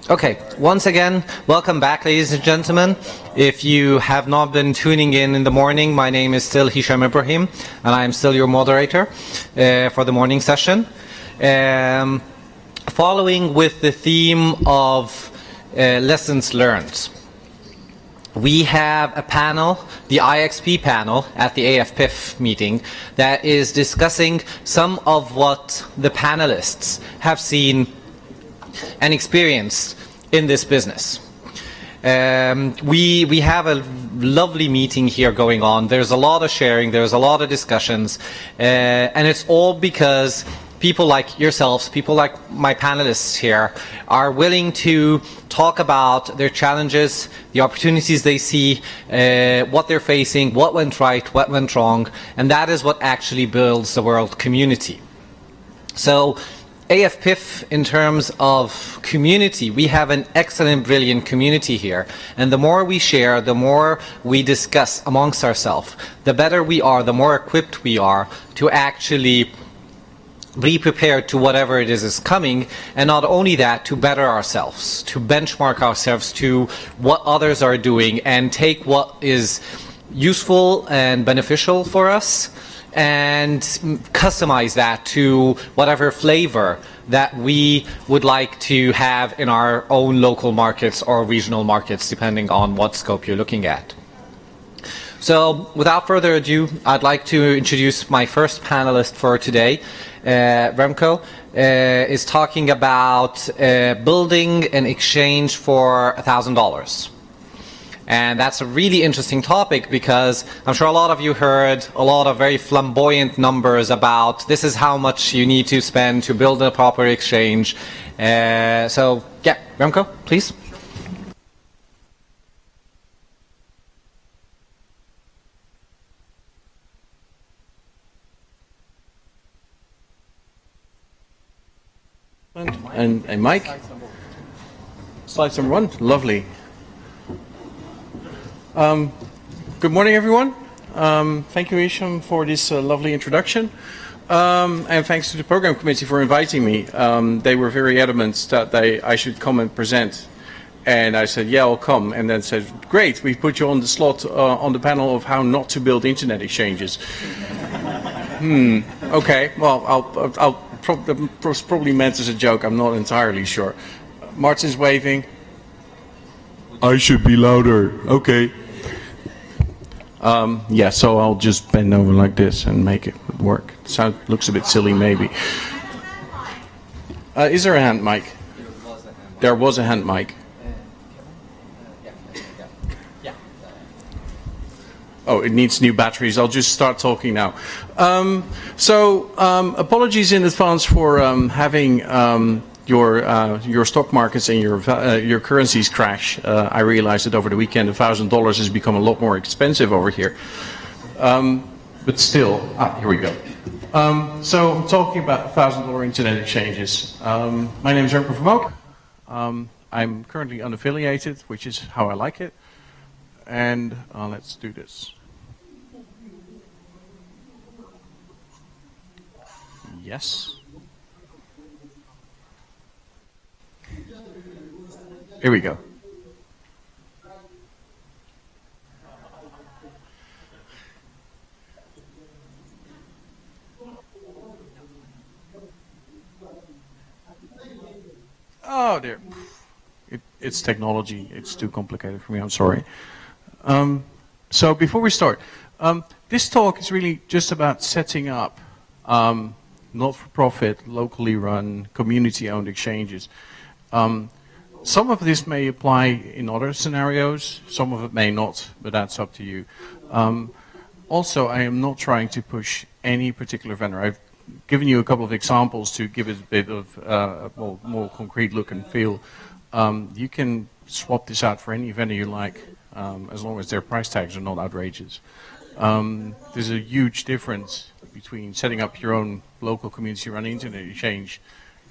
Okay, once again, welcome back, ladies and gentlemen. If you have not been tuning in the morning, my name is still Hisham Ibrahim, and I am still your moderator for the morning session. Following with the theme of lessons learned, we have a panel, the IXP panel at the AFPIF meeting, that is discussing some of what the panelists have seen and experienced in this business. We have a lovely meeting here going on. There's a lot of sharing, there's a lot of discussions, and it's all because people like yourselves, people like my panelists here, are willing to talk about their challenges, the opportunities they see, what they're facing, what went right, what went wrong, and that is what actually builds the world community. So AFPIF, in terms of community, we have an excellent, brilliant community here. And the more we share, the more we discuss amongst ourselves, the better we are, the more equipped we are to actually be prepared to whatever it is coming. And not only that, to better ourselves, to benchmark ourselves to what others are doing and take what is useful and beneficial for us and customize that to whatever flavor that we would like to have in our own local markets or regional markets, depending on what scope you're looking at. So without further ado, I'd like to introduce my first panelist for today. Remco is talking about building an exchange for $1,000. And that's a really interesting topic because I'm sure a lot of you heard a lot of very flamboyant numbers about this is how much you need to spend to build a proper exchange. So yeah, Remco, please. And Mike? Slides number one, lovely. Good morning, everyone. Thank you, Hisham, for this lovely introduction. And thanks to the program committee for inviting me. They were very adamant that I should come and present. And I said, yeah, I'll come. And then said, great, we put you on the slot on the panel of how not to build internet exchanges. Okay, well, that was probably meant as a joke. I'm not entirely sure. Martin's waving. I should be louder. Okay. Yeah, so I'll just bend over like this and make it work. Looks a bit silly, maybe. Is there a hand mic? There was a hand mic. Oh, it needs new batteries. I'll just start talking now. Apologies in advance for having your stock markets and your currencies crash. I realized that over the weekend $1,000 has become a lot more expensive over here. But still, here we go. So I'm talking about $1,000 internet exchanges. My name is Remco Van Mook. I'm currently unaffiliated, which is how I like it. And let's do this. Yes. Here we go. Oh, dear. It's technology. It's too complicated for me. I'm sorry. So before we start, this talk is really just about setting up not-for-profit, locally run, community-owned exchanges. Some of this may apply in other scenarios, some of it may not, but that's up to you. Also, I am not trying to push any particular vendor. I've given you a couple of examples to give it a bit of a more concrete look and feel. You can swap this out for any vendor you like, as long as their price tags are not outrageous. There's a huge difference between setting up your own local community-run internet exchange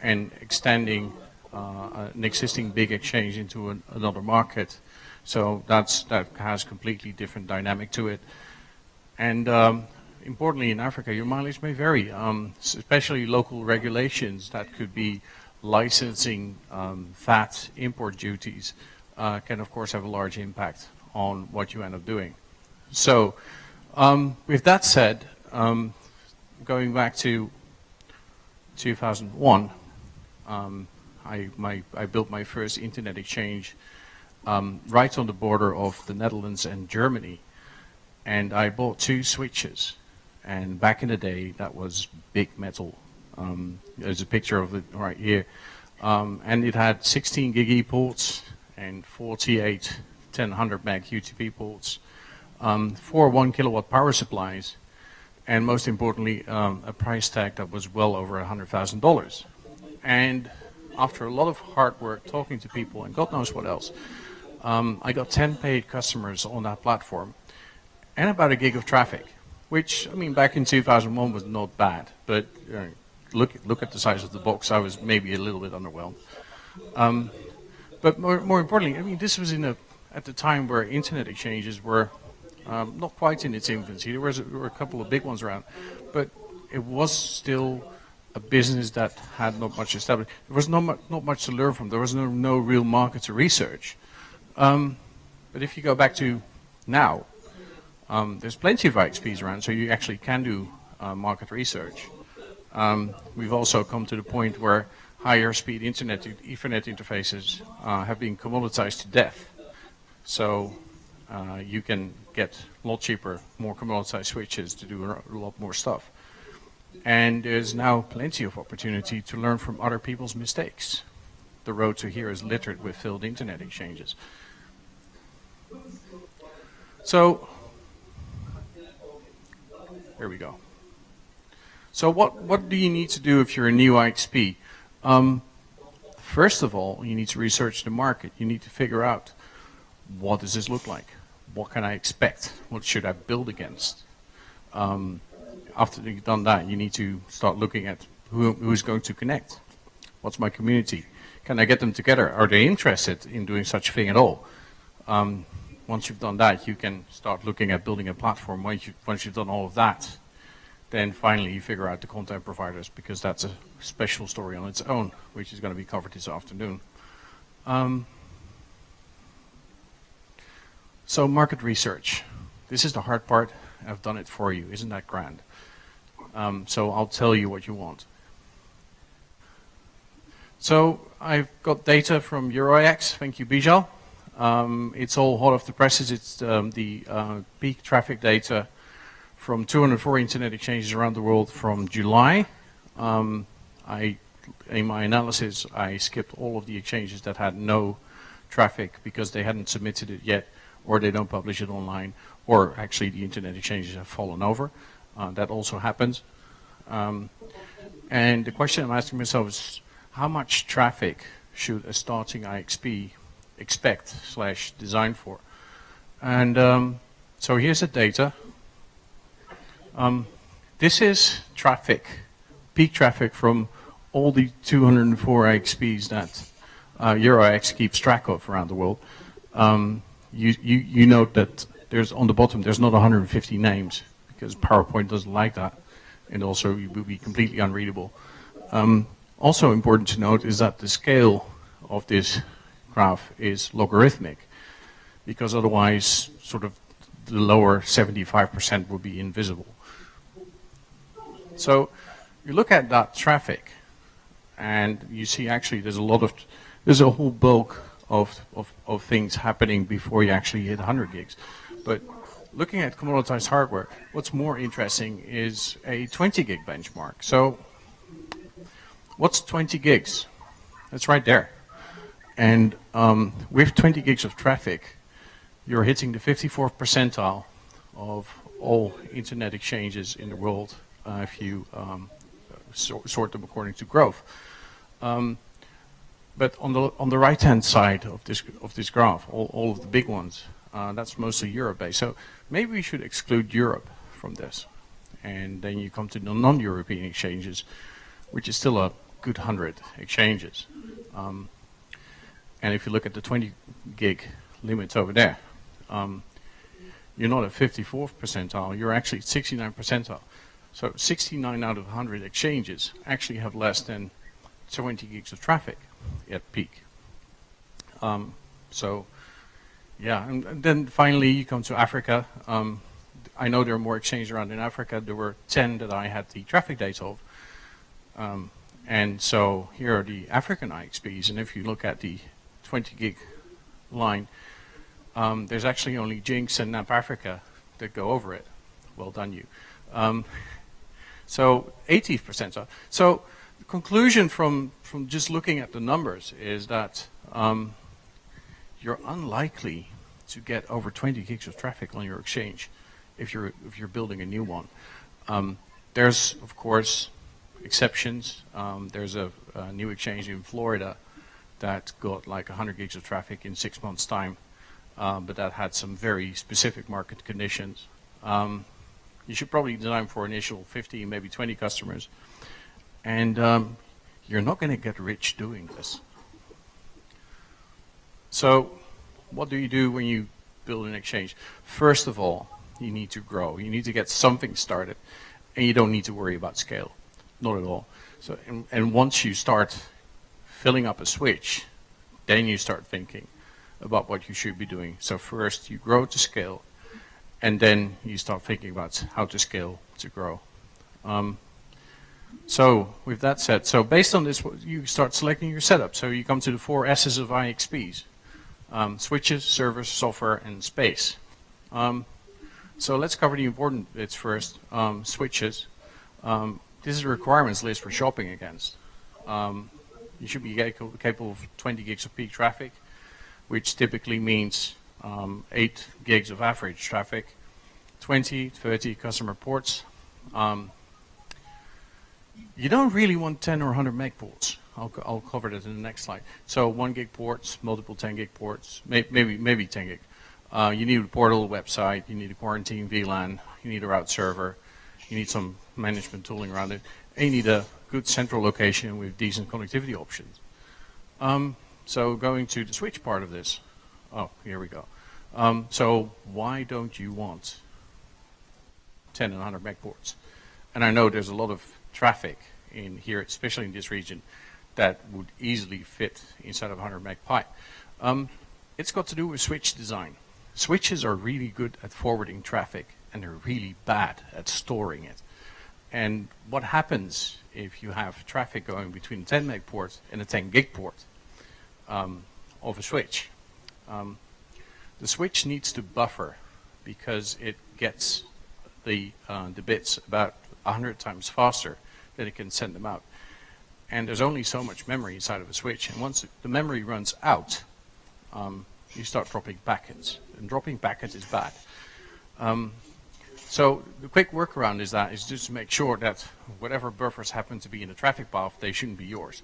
and extending an existing big exchange into another market. So that has completely different dynamic to it. And importantly, in Africa, your mileage may vary, especially local regulations that could be licensing, VAT, import duties can of course have a large impact on what you end up doing. So with that said, going back to 2001, I built my first internet exchange right on the border of the Netherlands and Germany, and I bought 2 switches. And back in the day, that was big metal. There's a picture of it right here. And it had 16 gig ports and 48 1000 meg UTP ports, 4 1 kilowatt power supplies, and most importantly, a price tag that was well over $100,000. And after a lot of hard work talking to people and God knows what else, I got 10 paid customers on that platform and about a gig of traffic, which, I mean, back in 2001 was not bad, but look at the size of the box. I was maybe a little bit underwhelmed. But more importantly, I mean, this was at the time where internet exchanges were not quite in its infancy. There were a couple of big ones around, but it was still a business that had not much established. There was not much to learn from. There was no real market to research. But if you go back to now, there's plenty of IXPs around, so you actually can do market research. We've also come to the point where higher speed internet Ethernet interfaces have been commoditized to death. So you can get a lot cheaper, more commoditized switches to do a lot more stuff. And there's now plenty of opportunity to learn from other people's mistakes. The road to here is littered with failed internet exchanges. So here we go. So what do you need to do if you're a new IXP? First of all, you need to research the market. You need to figure out, what does this look like? What can I expect? What should I build against? After you've done that, you need to start looking at who's going to connect. What's my community? Can I get them together? Are they interested in doing such a thing at all? Once you've done that, you can start looking at building a platform. Once you've done all of that, then finally you figure out the content providers, because that's a special story on its own, which is going to be covered this afternoon. So market research. This is the hard part. I've done it for you. Isn't that grand? So I'll tell you what you want. So I've got data from EuroIX. Thank you, Bijal. It's all hot off the presses. It's the peak traffic data from 204 internet exchanges around the world from July. In my analysis, I skipped all of the exchanges that had no traffic because they hadn't submitted it yet, or they don't publish it online, or actually the internet exchanges have fallen over. That also happens. And the question I'm asking myself is, how much traffic should a starting IXP expect / design for? And so here's the data. This is traffic, peak traffic from all the 204 IXPs that EuroIX keeps track of around the world. You note that there's on the bottom, there's not 150 names, because PowerPoint doesn't like that, and also it will be completely unreadable. Also important to note is that the scale of this graph is logarithmic, because otherwise sort of the lower 75% would be invisible. So you look at that traffic, and you see actually there's a whole bulk of things happening before you actually hit 100 gigs. But looking at commoditized hardware, what's more interesting is a 20 gig benchmark. So what's 20 gigs? That's right there. And with 20 gigs of traffic, you're hitting the 54th percentile of all internet exchanges in the world if you sort them according to growth. But on the right-hand side of this graph, all of the big ones, that's mostly Europe-based. So maybe we should exclude Europe from this, and then you come to the non-European exchanges, which is still a good 100 exchanges. And if you look at the 20 gig limits over there, you're not at 54th percentile, you're actually at 69th percentile. So 69 out of 100 exchanges actually have less than 20 gigs of traffic at peak. So, yeah, and then finally you come to Africa. I know there are more exchanges around in Africa. There were 10 that I had the traffic data of. And so here are the African IXPs, and if you look at the 20 gig line, there's actually only Jinx and NAP Africa that go over it. Well done, you. So 80%. So the conclusion from just looking at the numbers is that you're unlikely to get over 20 gigs of traffic on your exchange if you're building a new one. There's of course exceptions. There's a new exchange in Florida that got like 100 gigs of traffic in 6 months' time, but that had some very specific market conditions. You should probably design for initial 50, maybe 20 customers, and you're not going to get rich doing this. So what do you do when you build an exchange? First of all, you need to grow. You need to get something started, and you don't need to worry about scale. Not at all. So, and once you start filling up a switch, then you start thinking about what you should be doing. So first you grow to scale, and then you start thinking about how to scale to grow. So with that said, so based on this, you start selecting your setup. So you come to the 4 S's of IXPs: switches, servers, software, and space. So let's cover the important bits first. Switches. This is a requirements list for shopping against. You should be capable of 20 gigs of peak traffic, which typically means 8 gigs of average traffic, 20, 30 customer ports. You don't really want 10 or 100 meg ports. I'll cover that in the next slide. So 1 gig ports, multiple 10 gig ports, maybe 10 gig. You need a portal website, you need a quarantine VLAN, you need a route server, you need some management tooling around it, and you need a good central location with decent connectivity options. So going to the switch part of this. Oh, here we go. So why don't you want 10 and 100 meg ports? And I know there's a lot of traffic in here, especially in this region, that would easily fit inside of 100 meg pipe. It's got to do with switch design. Switches are really good at forwarding traffic, and they're really bad at storing it. And what happens if you have traffic going between a 10 meg port and a 10 gig port of a switch? The switch needs to buffer because it gets the bits about 100 times faster than it can send them out. And there's only so much memory inside of a switch, and once the memory runs out, you start dropping packets, and dropping packets is bad. So the quick workaround is just to make sure that whatever buffers happen to be in the traffic path, they shouldn't be yours.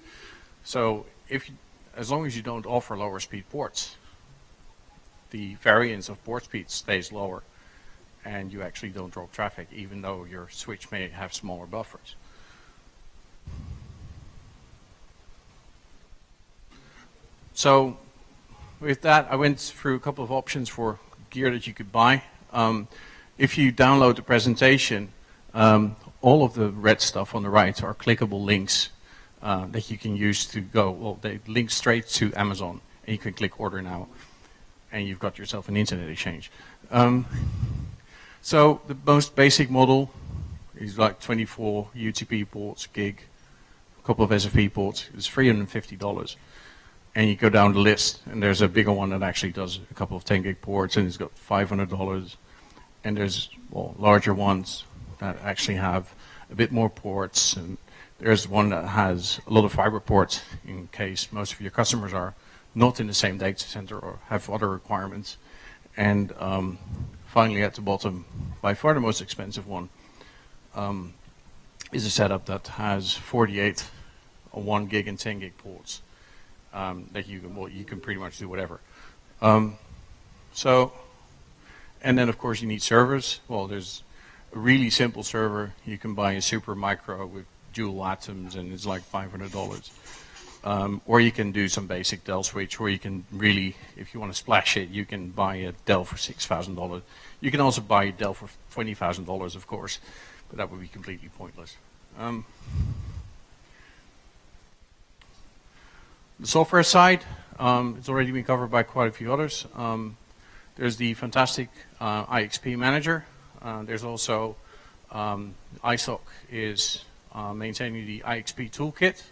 So as long as you don't offer lower speed ports, the variance of port speed stays lower, and you actually don't drop traffic, even though your switch may have smaller buffers. So with that, I went through a couple of options for gear that you could buy. If you download the presentation, all of the red stuff on the right are clickable links that you can use to go. Well, they link straight to Amazon, and you can click order now, and you've got yourself an internet exchange. So the most basic model is like 24 UTP ports, gig, a couple of SFP ports. It's $350. And you go down the list, and there's a bigger one that actually does a couple of 10 gig ports, and it's got $500. And there's larger ones that actually have a bit more ports, and there's one that has a lot of fiber ports in case most of your customers are not in the same data center or have other requirements. And finally at the bottom, by far the most expensive one, is a setup that has 48 or 1 gig and 10 gig ports that you can pretty much do whatever. And then of course you need servers. Well, there's a really simple server. You can buy a super micro with dual atoms, and it's like $500. Or you can do some basic Dell switch, or you can really, if you want to splash it, you can buy a Dell for $6,000. You can also buy a Dell for $20,000, of course, but that would be completely pointless. The software side, it's already been covered by quite a few others. There's the fantastic IXP manager. There's also ISOC is maintaining the IXP toolkit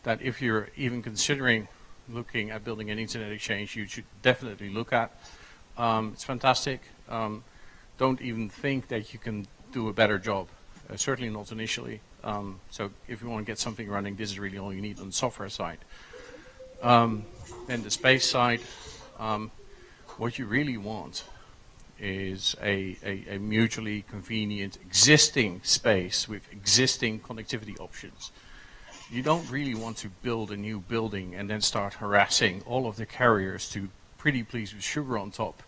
that if you're even considering looking at building an internet exchange, you should definitely look at. It's fantastic. Don't even think that you can do a better job. Certainly not initially. So if you want to get something running, this is really all you need on the software side. And the space side, what you really want is a mutually convenient existing space with existing connectivity options. You don't really want to build a new building and then start harassing all of the carriers to pretty please with sugar on top,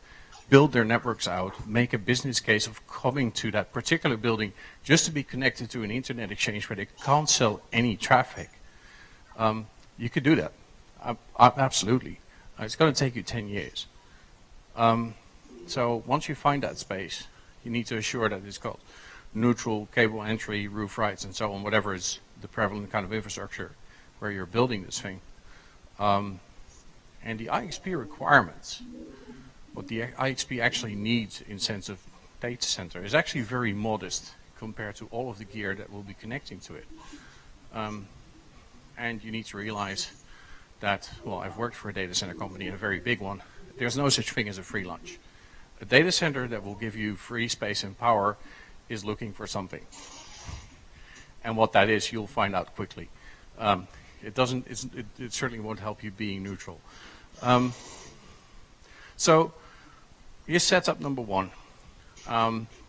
build their networks out, make a business case of coming to that particular building just to be connected to an internet exchange where they can't sell any traffic. You could do that. Absolutely. It's going to take you 10 years. So once you find that space, you need to assure that it's got neutral cable entry, roof rights, and so on, whatever is the prevalent kind of infrastructure where you're building this thing. And the IXP requirements, what the IXP actually needs in sense of data center is actually very modest compared to all of the gear that will be connecting to it. And you need to realize that, well, I've worked for a data center company, a very big one. There's no such thing as a free lunch. A data center that will give you free space and power is looking for something. And what that is, you'll find out quickly. It certainly won't help you being neutral. So here's setup number one.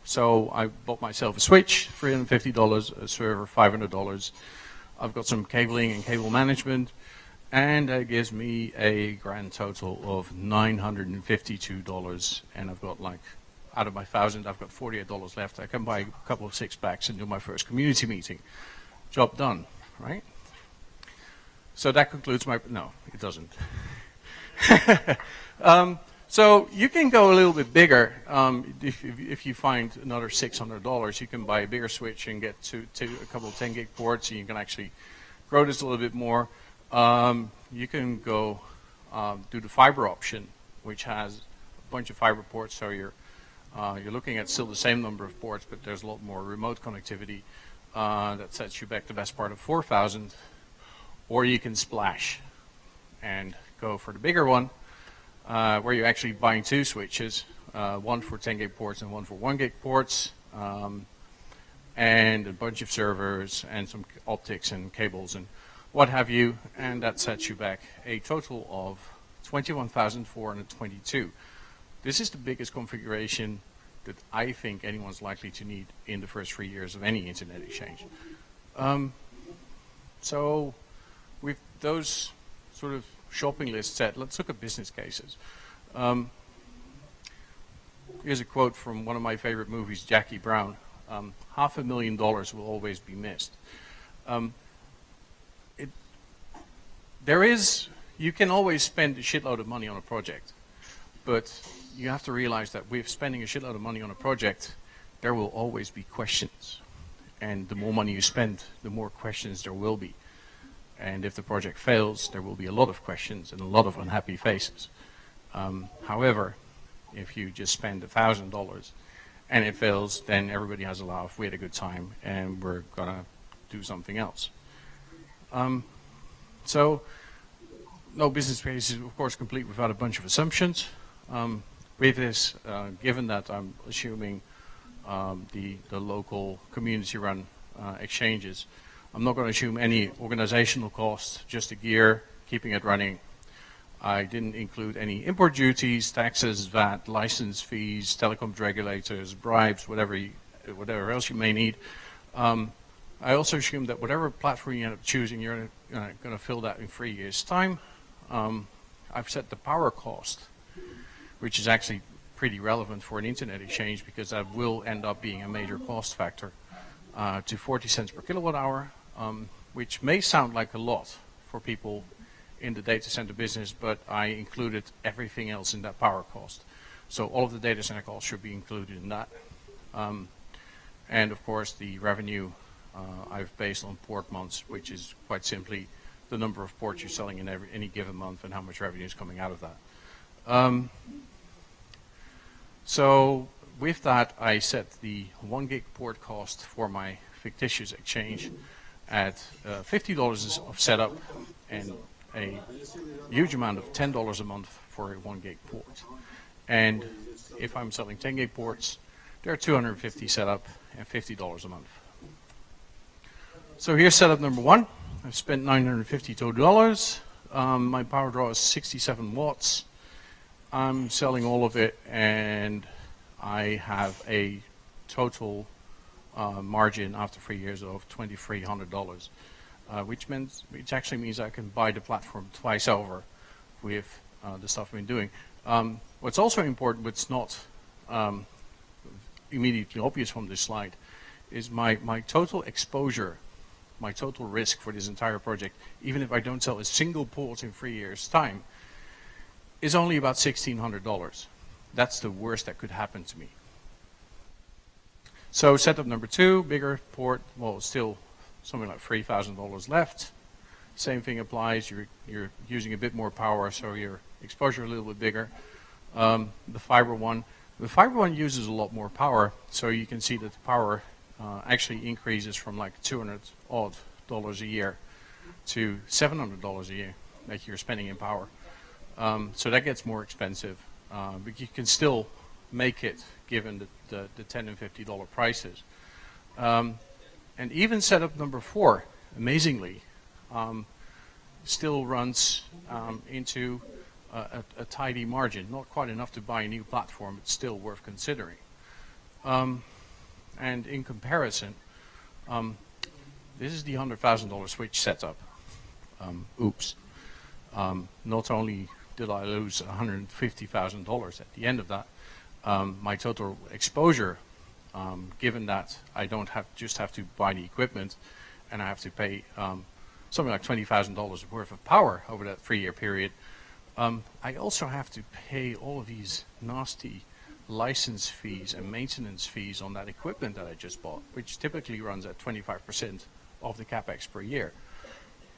So I bought myself a switch, $350, a server, $500. I've got some cabling and cable management, and that gives me a grand total of $952. And I've got, like, out of my 1,000, I've got $48 left. I can buy a couple of 6-packs and do my first community meeting. Job done, right? So that concludes my, no, it doesn't. So you can go a little bit bigger. If you find another $600, you can buy a bigger switch and get to a couple of 10 gig ports, and you can actually grow this a little bit more. You can go do the fiber option, which has a bunch of fiber ports, so you're looking at still the same number of ports, but there's a lot more remote connectivity that sets you back the best part of 4,000. Or you can splash and go for the bigger one, where you're actually buying 2 switches, one for 10 gig ports and one for 1 gig ports, and a bunch of servers and some optics and cables and what have you, and that sets you back a total of 21,422. This is the biggest configuration that I think anyone's likely to need in the first 3 years of any internet exchange. So with those sort of shopping lists set, let's look at business cases. Here's a quote from one of my favorite movies, Jackie Brown. $500,000 will always be missed. You can always spend a shitload of money on a project, but you have to realize that with spending a shitload of money on a project, there will always be questions. And the more money you spend, the more questions there will be. And if the project fails, there will be a lot of questions and a lot of unhappy faces. However, if you just spend $1,000 and it fails, then everybody has a laugh, we had a good time, and we're going to do something else. So no business case is, of course, complete without a bunch of assumptions. With this, given that I'm assuming the local community-run exchanges, I'm not going to assume any organizational costs, just the gear, keeping it running. I didn't include any import duties, taxes, VAT, license fees, telecoms regulators, bribes, whatever else you may need. I also assume that whatever platform you end up choosing, you're going to fill that in 3 years' time. I've set the power cost, which is actually pretty relevant for an internet exchange because that will end up being a major cost factor, to 40 cents per kilowatt hour, which may sound like a lot for people in the data center business, but I included everything else in that power cost. So all of the data center costs should be included in that. And of course the revenue I've based on port months, which is quite simply the number of ports you're selling in any given month and how much revenue is coming out of that. So with that, I set the 1 gig port cost for my fictitious exchange at $50 of setup and a huge amount of $10 a month for a 1 gig port. And if I'm selling 10 gig ports, they're $250 setup and $50 a month. So here's setup number 1. I've spent $952. My power draw is 67 watts. I'm selling all of it, and I have a total margin after 3 years of $2,300, which actually means I can buy the platform twice over with the stuff I've been doing. What's also important, but it's not immediately obvious from this slide, is my total exposure, my total risk for this entire project, even if I don't sell a single port in 3 years' time, is only about $1,600. That's the worst that could happen to me. So setup number 2, bigger port, well, still something like $3,000 left. Same thing applies. You're using a bit more power, so your exposure a little bit bigger. The fiber one uses a lot more power, so you can see that the power actually increases from like $200 odd a year to $700 a year that you're spending in power. So that gets more expensive, but you can still make it given the $10 and $50 prices. And even setup number 4, amazingly, still runs into a tidy margin. Not quite enough to buy a new platform, but still worth considering. And in comparison, this is the $100,000 switch setup. Oops. Not only did I lose $150,000 at the end of that, my total exposure, given that I don't just have to buy the equipment and I have to pay something like $20,000 worth of power over that 3-year period, I also have to pay all of these nasty license fees and maintenance fees on that equipment that I just bought, which typically runs at 25% of the capex per year.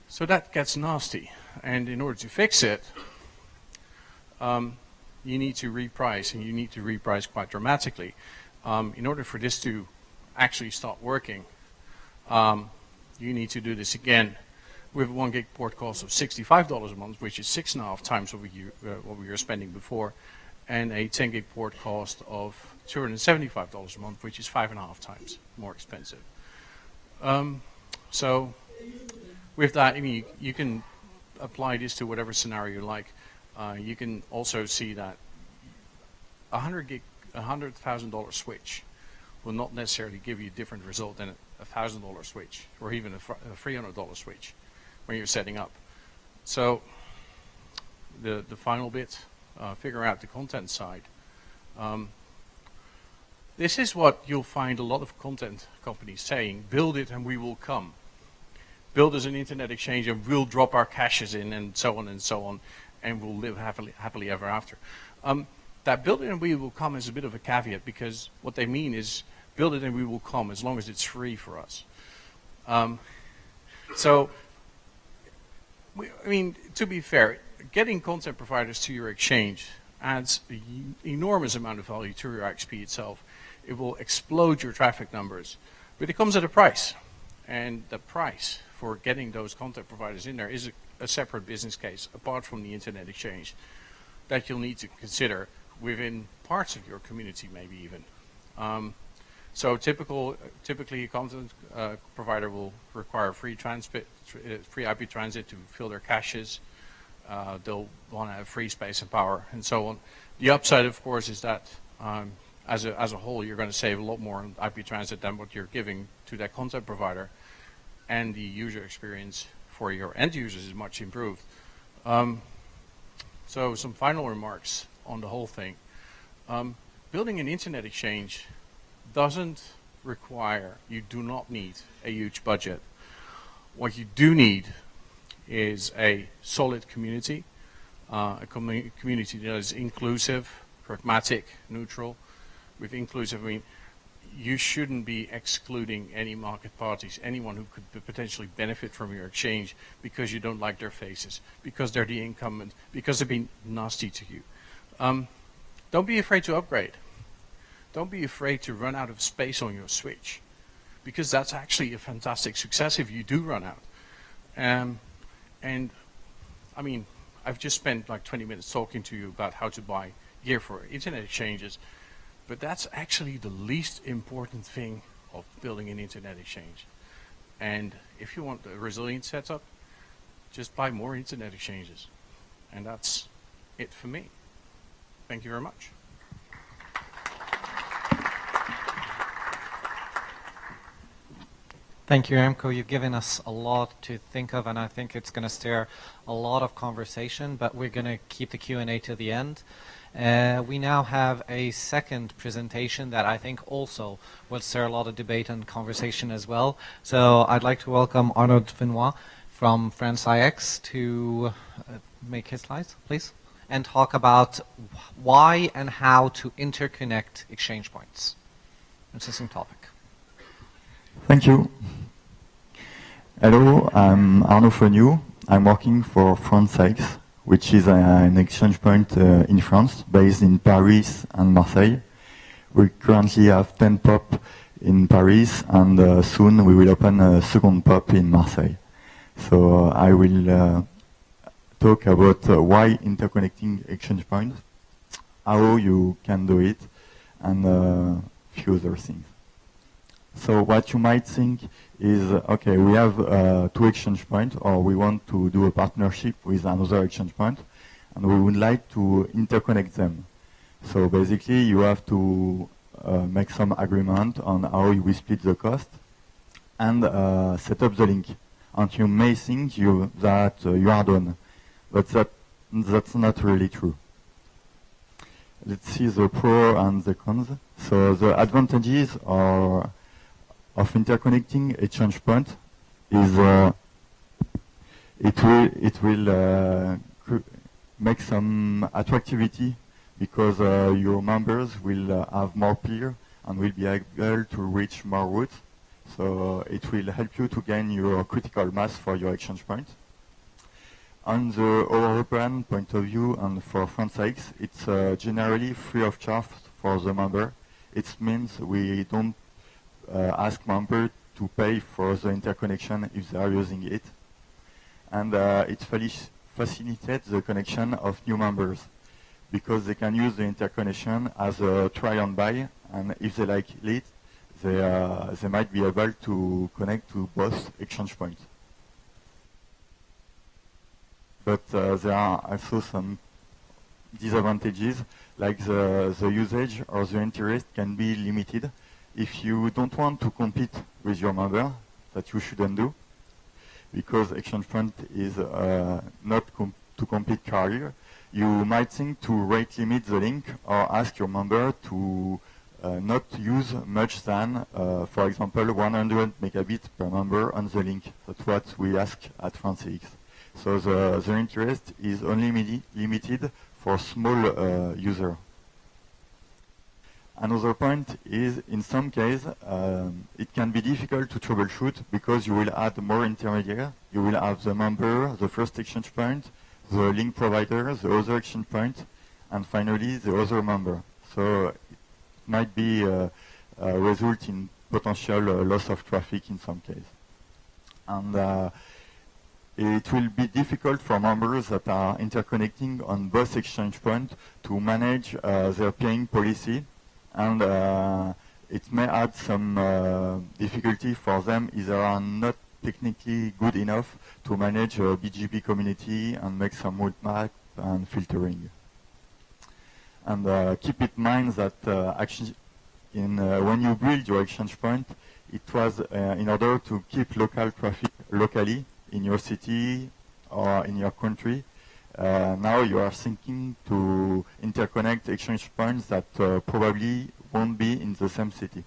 So that gets nasty, and in order to fix it, you need to reprice, and you need to reprice quite dramatically. In order for this to actually start working, you need to do this again with a 1 gig port cost of $65 a month, which is 6.5 times what we were spending before, and a 10 gig port cost of $275 a month, which is 5.5 times more expensive. So with that, I mean, you can apply this to whatever scenario you like. You can also see that a $100,000 switch will not necessarily give you a different result than a $1,000 switch or even a $300 switch when you're setting up. So the final bit, figure out the content side. This is what you'll find a lot of content companies saying: build it and we will come. Build us an internet exchange and we'll drop our caches in, and so on, and we'll live happily ever after. That build it and we will come is a bit of a caveat, because what they mean is build it and we will come as long as it's free for us. So, I mean, to be fair, getting content providers to your exchange adds an enormous amount of value to your IXP itself. It will explode your traffic numbers, but it comes at a price. And the price for getting those content providers in there is a separate business case, apart from the internet exchange, that you'll need to consider within parts of your community, maybe even. So typically a content provider will require free IP transit to fill their caches. They'll want to have free space and power, and so on. The upside, of course, is that as a whole, you're going to save a lot more on IP transit than what you're giving to that content provider, and the user experience for your end users is much improved. So some final remarks on the whole thing. Building an internet exchange doesn't require, you do not need a huge budget. What you do need is a solid community, a community that is inclusive, pragmatic, neutral. With inclusive, I mean, you shouldn't be excluding any market parties, anyone who could potentially benefit from your exchange because you don't like their faces, because they're the incumbent, because they're being nasty to you. Don't be afraid to upgrade. Don't be afraid to run out of space on your switch, because that's actually a fantastic success if you do run out. And I mean, I've just spent like 20 minutes talking to you about how to buy gear for internet exchanges, but that's actually the least important thing of building an internet exchange. And if you want a resilient setup, just buy more internet exchanges. And that's it for me. Thank you very much. Thank you, Remco. You've given us a lot to think of, and I think it's going to stir a lot of conversation, but we're going to keep the Q&A to the end. We now have a second presentation that I think also will stir a lot of debate and conversation as well. So I'd like to welcome Arnaud Vinois from France IX to make his slides, please, and talk about why and how to interconnect exchange points. Interesting topic. Thank you. Hello, I'm Arnaud Vinois. I'm working for France IX, which is an exchange point in France, based in Paris and Marseille. We currently have 10 POP in Paris, and soon we will open a second POP in Marseille. So I will talk about why interconnecting exchange points, how you can do it, and a few other things. So what you might think is, okay, we have 2 exchange points, or we want to do a partnership with another exchange point, and we would like to interconnect them. So basically, you have to make some agreement on how we split the cost and set up the link. And you may think that you are done, but that's not really true. Let's see the pro and the cons. So the advantages are of interconnecting exchange point is it will make some attractivity, because your members will have more peers and will be able to reach more routes. So it will help you to gain your critical mass for your exchange point. On the European point of view and for France IX, it's generally free of charge for the member. It means we don't ask members to pay for the interconnection if they are using it. And it facilitates the connection of new members, because they can use the interconnection as a try and buy, and if they like it, they might be able to connect to both exchange points. But there are also some disadvantages, like the usage or the interest can be limited. If you don't want to compete with your member, that you shouldn't do, because exchange point is not to compete carrier. You might think to rate limit the link or ask your member to not use much than, for example, 100 megabits per member on the link. That's what we ask at France IX. So the interest is only limited for small users. Another point is, in some cases, it can be difficult to troubleshoot, because you will add more intermediaries. You will have the member, the first exchange point, the link provider, the other exchange point, and finally the other member. So it might be result in potential loss of traffic in some cases. And it will be difficult for members that are interconnecting on both exchange points to manage their paying policy. And it may add some difficulty for them if they are not technically good enough to manage a BGP community and make some route map and filtering. And keep in mind that actually when you build your exchange point, it was in order to keep local traffic locally in your city or in your country. Now you are thinking to interconnect exchange points that probably won't be in the same city.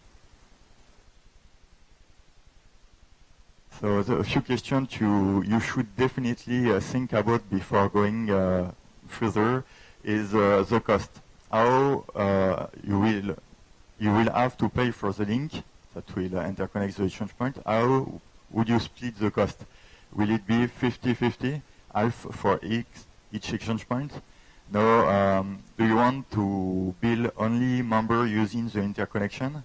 So a few questions you should definitely think about before going further is the cost. How you will you will have to pay for the link that will interconnect the exchange point. How would you split the cost? Will it be 50-50, half for each exchange point? No, do you want to bill only member using the interconnection?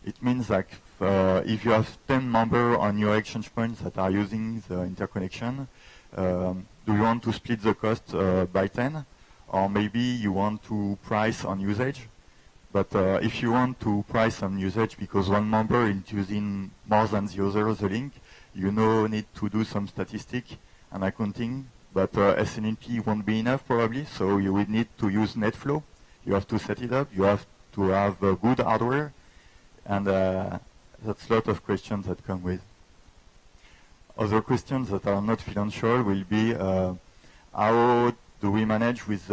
It means like if you have 10 members on your exchange points that are using the interconnection, do you want to split the cost by 10? Or maybe you want to price on usage? But if you want to price on usage because one member is using more than the other the link, you need to do some statistic and accounting. But SNMP won't be enough probably, so you will need to use NetFlow. You have to set it up. You have to have good hardware, and that's a lot of questions that come with. Other questions that are not financial will be how do we manage with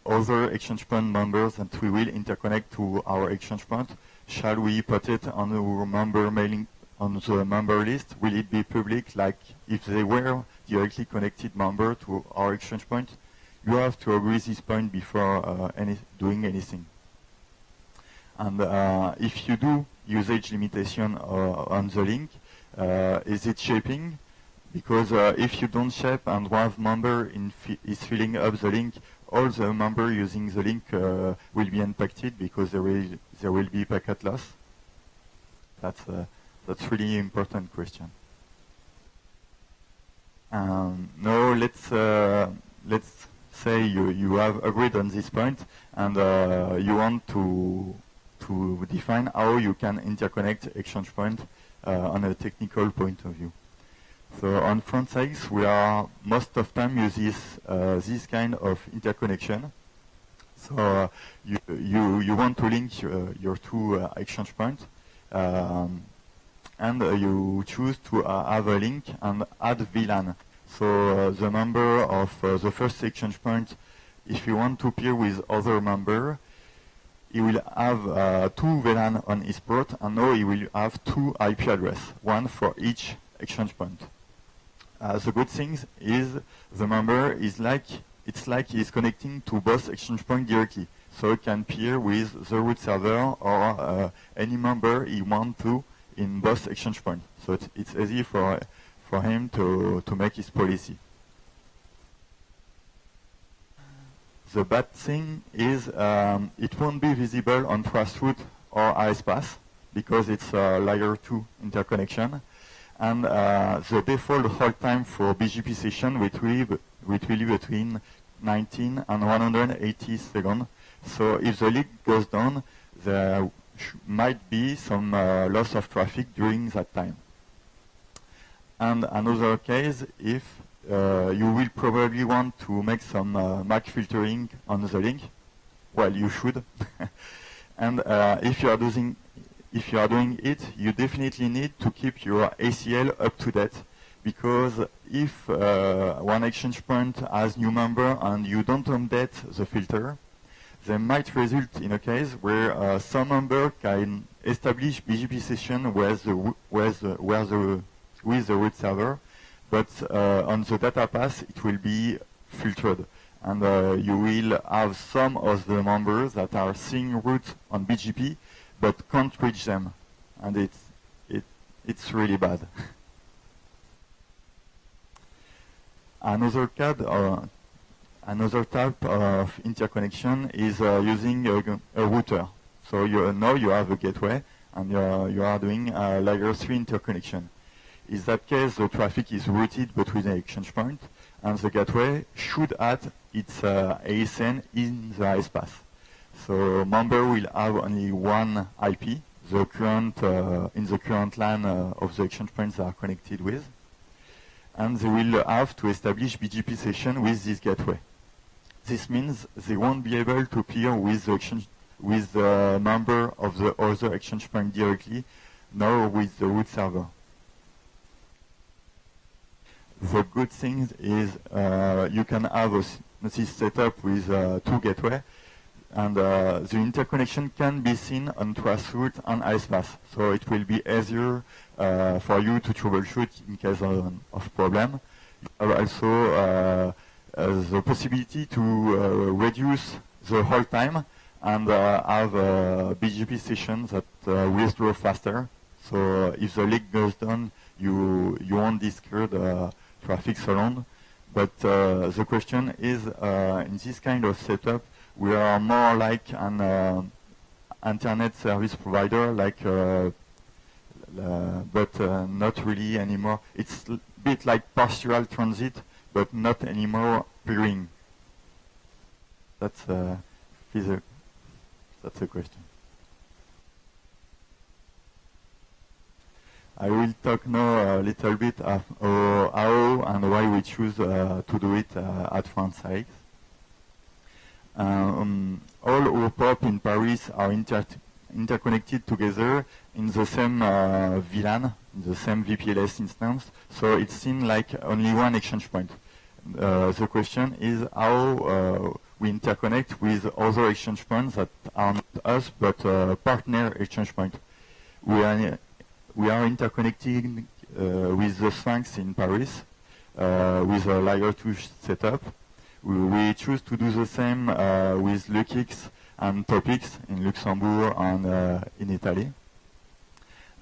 other exchange point members that we will interconnect to our exchange point? Shall we put it on our member mailing, on the member list? Will it be public, like if they were directly connected member to our exchange point? You have to agree this point before doing anything. And if you do usage limitation on the link, is it shaping? Because if you don't shape and one member is filling up the link, all the members using the link will be impacted because there will be packet loss. That's really important question. Now let's say you have agreed on this point and you want to define how you can interconnect exchange point on a technical point of view. So on front sides, we are most of time use this kind of interconnection. So you want to link your two exchange points, and you choose to have a link and add VLAN. So the member of the first exchange point, if you want to peer with other member, he will have two VLAN on his port, and now he will have two IP address, one for each exchange point. The good thing is the member is it's like he's connecting to both exchange points directly, so he can peer with the root server or any member he wants to in both exchange points. So it's easy for him to make his policy. The bad thing is it won't be visible on Trustroot or ISPath because it's a layer 2 interconnection. And the default hold time for BGP session will be between 19 and 180 seconds. So if the link goes down, there might be some loss of traffic during that time. And another case, if you will probably want to make some MAC filtering on the link, well, you should. And if you are doing it, you definitely need to keep your ACL up to date, because if one exchange point has new member and you don't update the filter, they might result in a case where some member can establish BGP session with the root server, but on the data path it will be filtered, and you will have some of the members that are seeing root on BGP but can't reach them, and it's really bad. Another type of interconnection is using a router. So now you have a gateway and you are doing a layer 3 interconnection. In that case, the traffic is routed between the exchange point, and the gateway should add its ASN in the ISPath. So member will have only one IP, the current in the current LAN of the exchange points they are connected with, and they will have to establish BGP session with this gateway. This means they won't be able to peer with the member of the other exchange point directly, nor with the root server. The good thing is you can have this setup with two gateways, and the interconnection can be seen on Trustroot and ISPath, so it will be easier for you to troubleshoot in case of problem. You have also the possibility to reduce the hold time and have a BGP session that withdraw faster. So if the link goes down, you won't discard traffic so long. But the question is, in this kind of setup, we are more like an internet service provider, like, but not really anymore. It's a bit like partial transit, but not anymore peering. That's a question. I will talk now a little bit of how and why we choose to do it at France IX. All our POP in Paris are interconnected together in the same VLAN, in the same VPLS instance, so it's seen like only one exchange point. The question is how we interconnect with other exchange points that are not us, but partner exchange points. We are interconnecting with the Sphinx in Paris with a layer 2 setup. We choose to do the same with LuxX and Topics in Luxembourg and in Italy.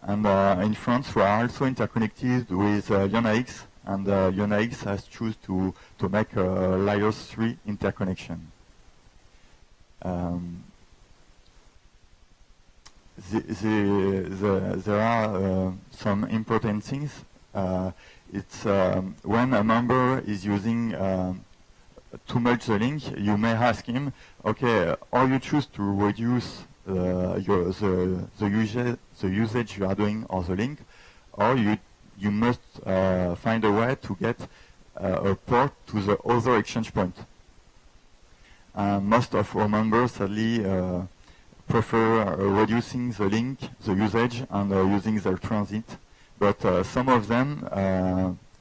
And in France, we are also interconnected with IONAX, and IONAX has chosen to make a layer 3 interconnection. There are some important things. It's when a member is using too much the link, you may ask him, okay, or you choose to reduce the usage you are doing of the link, or you must find a way to get a port to the other exchange point. Most of our members sadly prefer reducing the link, the usage, and using their transit. But some of them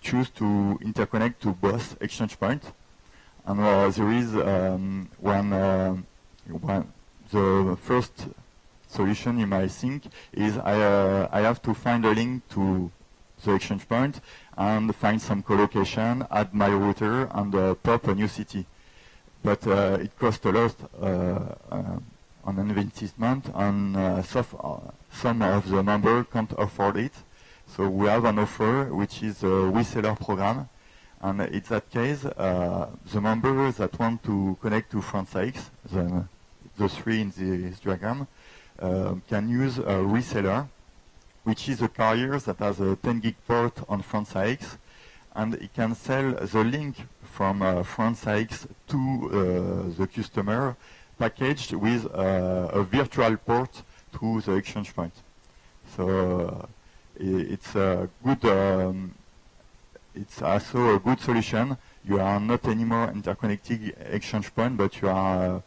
choose to interconnect to both exchange points. And there is the first solution you might think is I have to find a link to the exchange point and find some collocation, add my router, and pop a new city. But it costs a lot on an investment, and some of the members can't afford it. So we have an offer which is a reseller program, and in that case, the members that want to connect to France IX, the three in this diagram, can use a reseller, which is a carrier that has a 10 gig port on France IX, and it can sell the link from France IX to the customer, packaged with a virtual port to the exchange point. So it's a good. It's also a good solution. You are not anymore interconnecting exchange point, but you are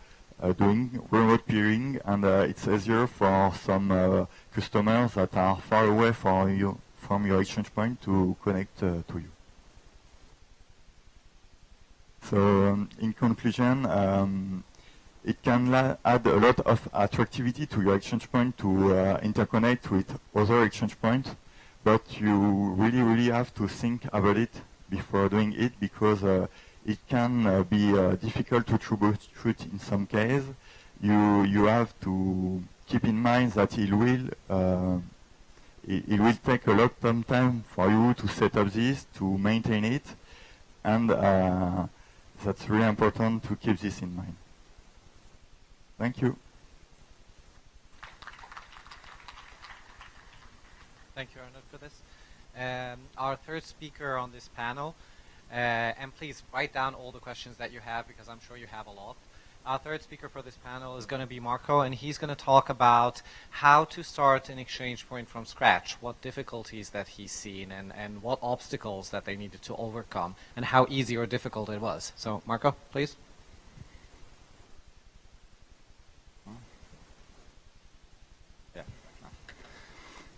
doing remote peering, and it's easier for some customers that are far away from your exchange point to connect to you. So in conclusion, it can add a lot of attractivity to your exchange point to interconnect with other exchange points, but you really have to think about it before doing it, because it can be difficult to troubleshoot in some cases. You have to keep in mind that it will take a lot of time for you to set up this, to maintain it, and that's really important to keep this in mind. Thank you. Thank you, Arnold, for this. Our third speaker on this panel, and please write down all the questions that you have, because I'm sure you have a lot. Our third speaker for this panel is going to be Marco, and he's going to talk about how to start an exchange point from scratch, what difficulties that he's seen, and what obstacles that they needed to overcome, and how easy or difficult it was. So, Marco, please.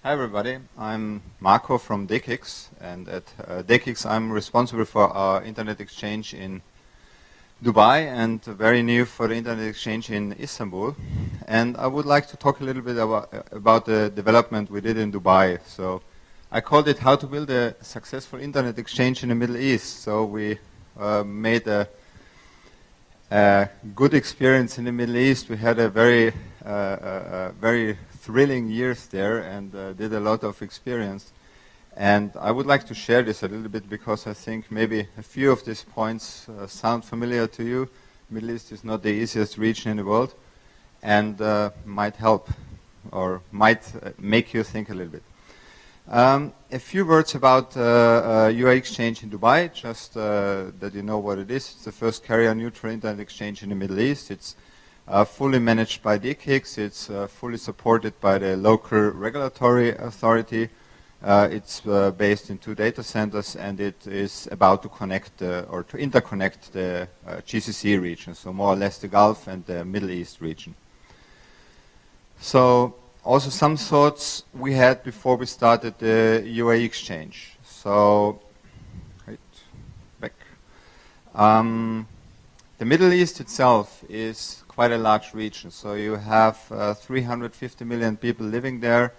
Hi everybody, I'm Marco from KINIX, and at KINIX I'm responsible for our internet exchange in Dubai and very new for the internet exchange in Istanbul. And I would like to talk a little bit about the development we did in Dubai. So I called it how to build a successful internet exchange in the Middle East. So we made a good experience in the Middle East. We had a very thrilling years there and did a lot of experience. And I would like to share this a little bit because I think maybe a few of these points sound familiar to you. Middle East is not the easiest region in the world and might help or might make you think a little bit. A few words about UI exchange in Dubai, just that you know what it is. It's the first carrier-neutral internet exchange in the Middle East. It's fully managed by DKIX. It's fully supported by the local regulatory authority. It's based in 2 data centers, and it is about to connect or to interconnect the GCC region, so more or less the Gulf and the Middle East region. So also some thoughts we had before we started the UAE exchange. So, right back. The Middle East itself is quite a large region. So you have 350 million people living there.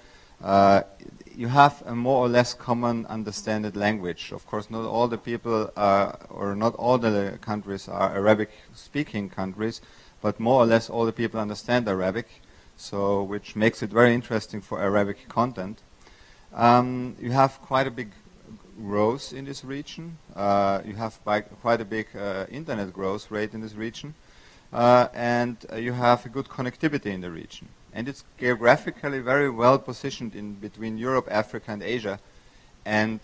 You have a more or less common understanded language. Of course, not all the people or not all the countries are Arabic-speaking countries, but more or less all the people understand Arabic. So, which makes it very interesting for Arabic content. You have quite a big growth in this region. You have quite a big internet growth rate in this region. And you have a good connectivity in the region. And it's geographically very well positioned in between Europe, Africa, and Asia. And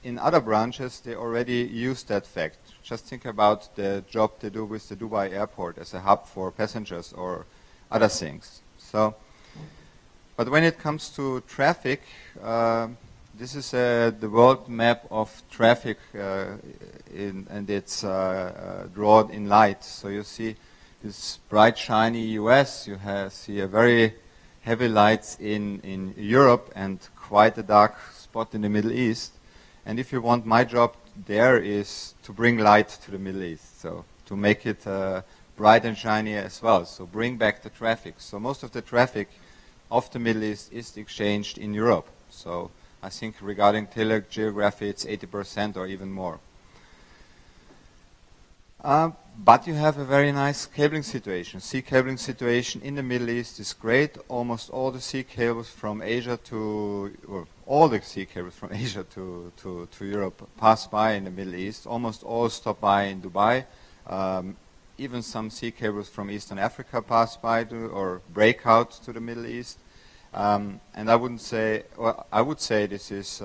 in other branches, they already use that fact. Just think about the job they do with the Dubai airport as a hub for passengers or other things. So, but when it comes to traffic, this is the world map of traffic, and it's drawn in light. So you see this bright, shiny US. You see a very heavy lights in Europe and quite a dark spot in the Middle East. And if you want, my job there is to bring light to the Middle East. So to make it bright and shiny as well. So bring back the traffic. So most of the traffic of the Middle East is exchanged in Europe. So I think regarding telegeography, it's 80% or even more. But you have a very nice cabling situation. Sea cabling situation in the Middle East is great. Almost all the sea cables from Asia to, or all the sea cables from Asia to Europe pass by in the Middle East. Almost all stop by in Dubai. Even some sea cables from Eastern Africa pass by or break out to the Middle East. And I wouldn't say, well, I would say this is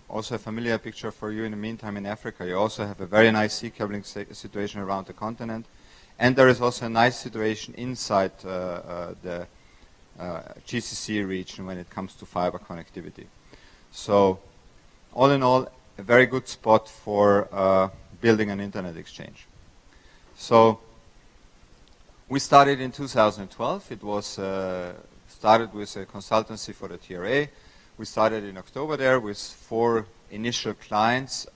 also a familiar picture for you in the meantime in Africa. You also have a very nice sea cabling situation around the continent. And there is also a nice situation inside the GCC region when it comes to fiber connectivity. So all in all, a very good spot for building an internet exchange. So we started in 2012. It was started with a consultancy for the TRA. We started in October there with 4 initial clients.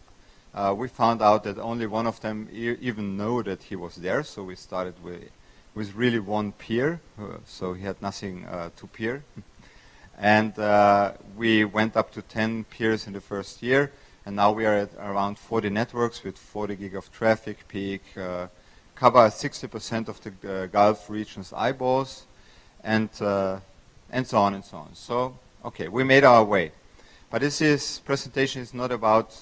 We found out that only one of them even knew that he was there, so we started with really one peer, so he had nothing to peer. And we went up to 10 peers in the first year, and now we are at around 40 networks with 40 gig of traffic peak, cover 60% of the Gulf region's eyeballs, and so on and so on. So, okay, we made our way. But this presentation is not about,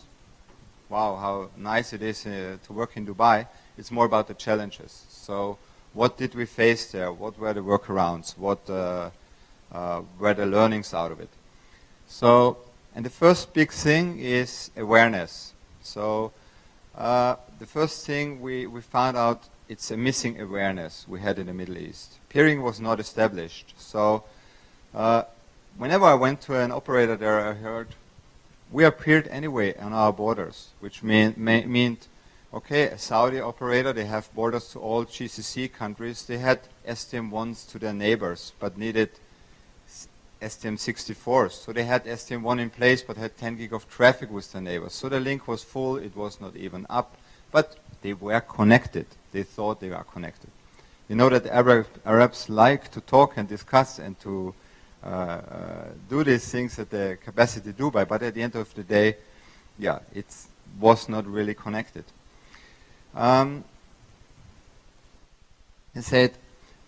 wow, how nice it is to work in Dubai. It's more about the challenges. So what did we face there? What were the workarounds? What were the learnings out of it? So, and the first big thing is awareness. So the first thing we found out, it's a missing awareness we had in the Middle East. Peering was not established. So whenever I went to an operator there, I heard, we are peered anyway on our borders, which meant, okay, a Saudi operator, they have borders to all GCC countries. They had STM1s to their neighbors, but needed STM64s. So they had STM1 in place, but had 10 gig of traffic with their neighbors. So the link was full, it was not even up, but they were connected. They thought they were connected. You know that Arabs like to talk and discuss and to do these things at the capacity Dubai, but at the end of the day, yeah, it was not really connected. He said,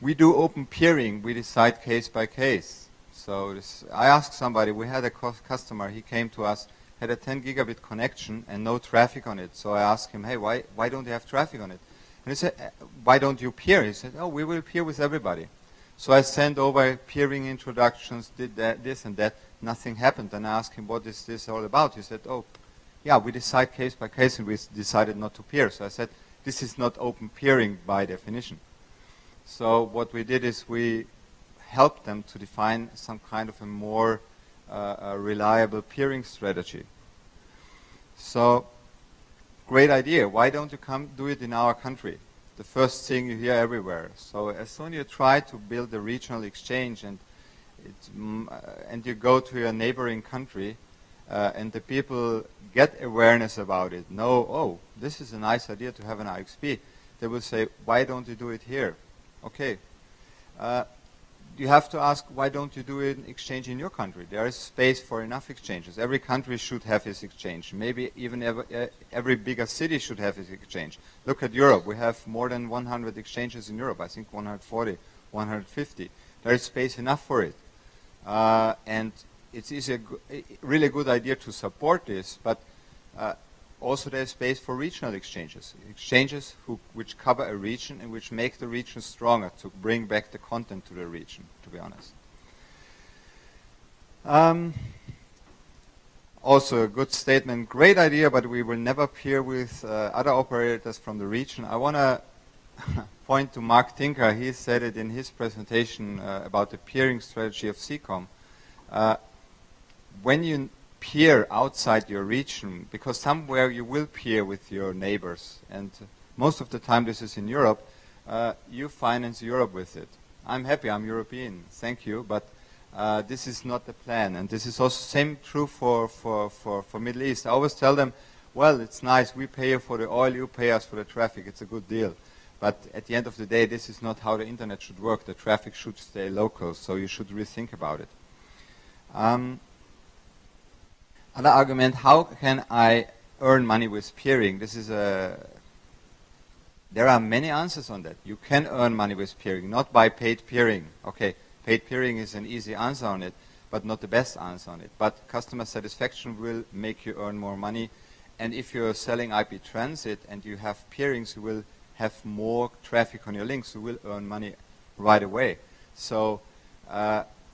we do open peering, we decide case by case. So I asked somebody, we had a customer, he came to us, had a 10 gigabit connection and no traffic on it. So I asked him, hey, why don't you have traffic on it? And he said, why don't you peer? He said, oh, we will peer with everybody. So I sent over peering introductions, did that, this and that. Nothing happened. And I asked him, what is this all about? He said, oh, yeah, we decide case by case and we decided not to peer. So I said, this is not open peering by definition. So what we did is we helped them to define some kind of a more reliable peering strategy. So, great idea. Why don't you come do it in our country? The first thing you hear everywhere. So as soon as you try to build a regional exchange and you go to your neighboring country and the people get awareness about it, know, oh, this is a nice idea to have an IXP, they will say, why don't you do it here? Okay. You have to ask, why don't you do an exchange in your country? There is space for enough exchanges. Every country should have its exchange. Maybe even every bigger city should have its exchange. Look at Europe. We have more than 100 exchanges in Europe. I think 140, 150. There is space enough for it. And it's a really good idea to support this, but also there's space for regional exchanges. Exchanges which cover a region and which make the region stronger to bring back the content to the region, to be honest. Also a good statement, great idea, but we will never peer with other operators from the region. I want to point to Mark Tinker. He said it in his presentation about the peering strategy of CCOM. When you peer outside your region, because somewhere you will peer with your neighbors, and most of the time this is in Europe, you finance Europe with it. I'm happy, I'm European, thank you, but this is not the plan, and this is also same true for Middle East. I always tell them, well, it's nice, we pay you for the oil, you pay us for the traffic, it's a good deal. But at the end of the day, this is not how the internet should work. The traffic should stay local, so you should rethink about it. Another argument, how can I earn money with peering? There are many answers on that. You can earn money with peering, not by paid peering. Okay, paid peering is an easy answer on it, but not the best answer on it. But customer satisfaction will make you earn more money. And if you're selling IP transit and you have peerings, you will have more traffic on your links, you will earn money right away. So,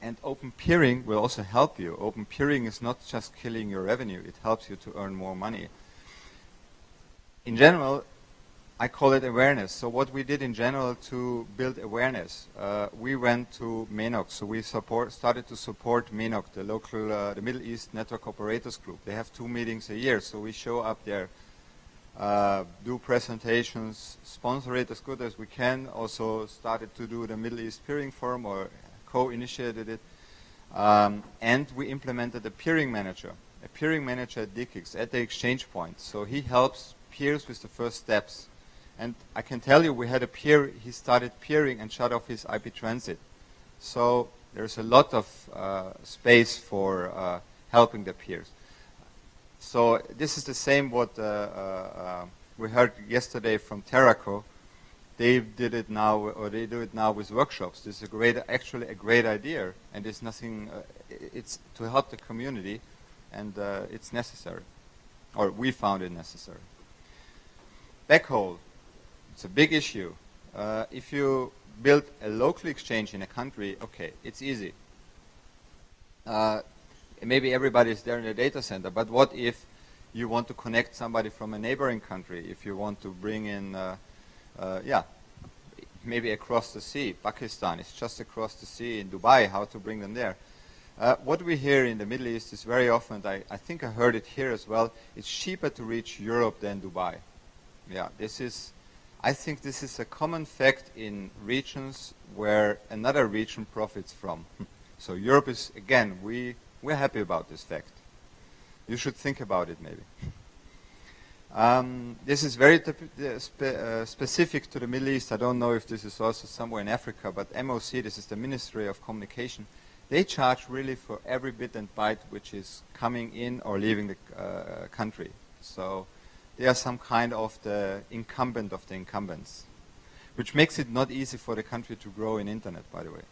and open peering will also help you. Open peering is not just killing your revenue, it helps you to earn more money. In general, I call it awareness. So what we did in general to build awareness, we went to MENOC. So we started to support MENOC, the local, the Middle East Network Operators Group. They have 2 meetings a year, so we show up there, do presentations, sponsor it as good as we can. Also started to do the Middle East Peering Forum, or co-initiated it, and we implemented a peering manager at KINIX at the exchange point. So he helps peers with the first steps. And I can tell you, we had a peer, he started peering and shut off his IP transit. So there's a lot of space for helping the peers. So this is the same what we heard yesterday from Terraco. They did it now, or they do it now with workshops. This is actually a great idea, and it's nothing. It's to help the community, and it's necessary, or we found it necessary. Backhaul, it's a big issue. If you build a local exchange in a country, okay, it's easy. Maybe everybody is there in the data center, but what if you want to connect somebody from a neighboring country? If you want to bring in maybe across the sea. Pakistan is just across the sea in Dubai, how to bring them there. What we hear in the Middle East is very often, I think I heard it here as well, it's cheaper to reach Europe than Dubai. Yeah, I think this is a common fact in regions where another region profits from. So Europe is, again, we're happy about this fact. You should think about it maybe. This is very specific to the Middle East. I don't know if this is also somewhere in Africa, but MOC, this is the Ministry of Communication, they charge really for every bit and byte which is coming in or leaving the country. So they are some kind of the incumbent of the incumbents. which makes it not easy for the country to grow in internet, by the way.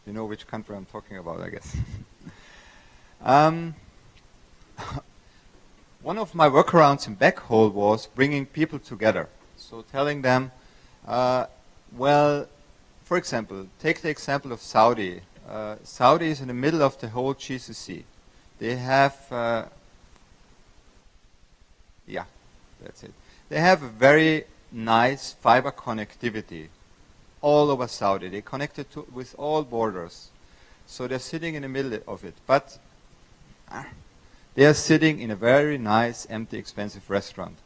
You know which country I'm talking about, I guess. One of my workarounds in Backhaul was bringing people together. So telling them, well, for example, take the example of Saudi. Saudi is in the middle of the whole GCC. They have, yeah, that's it. They have a very nice fiber connectivity all over Saudi. They connected with all borders. So they're sitting in the middle of it. But they are sitting in a very nice, empty, expensive restaurant,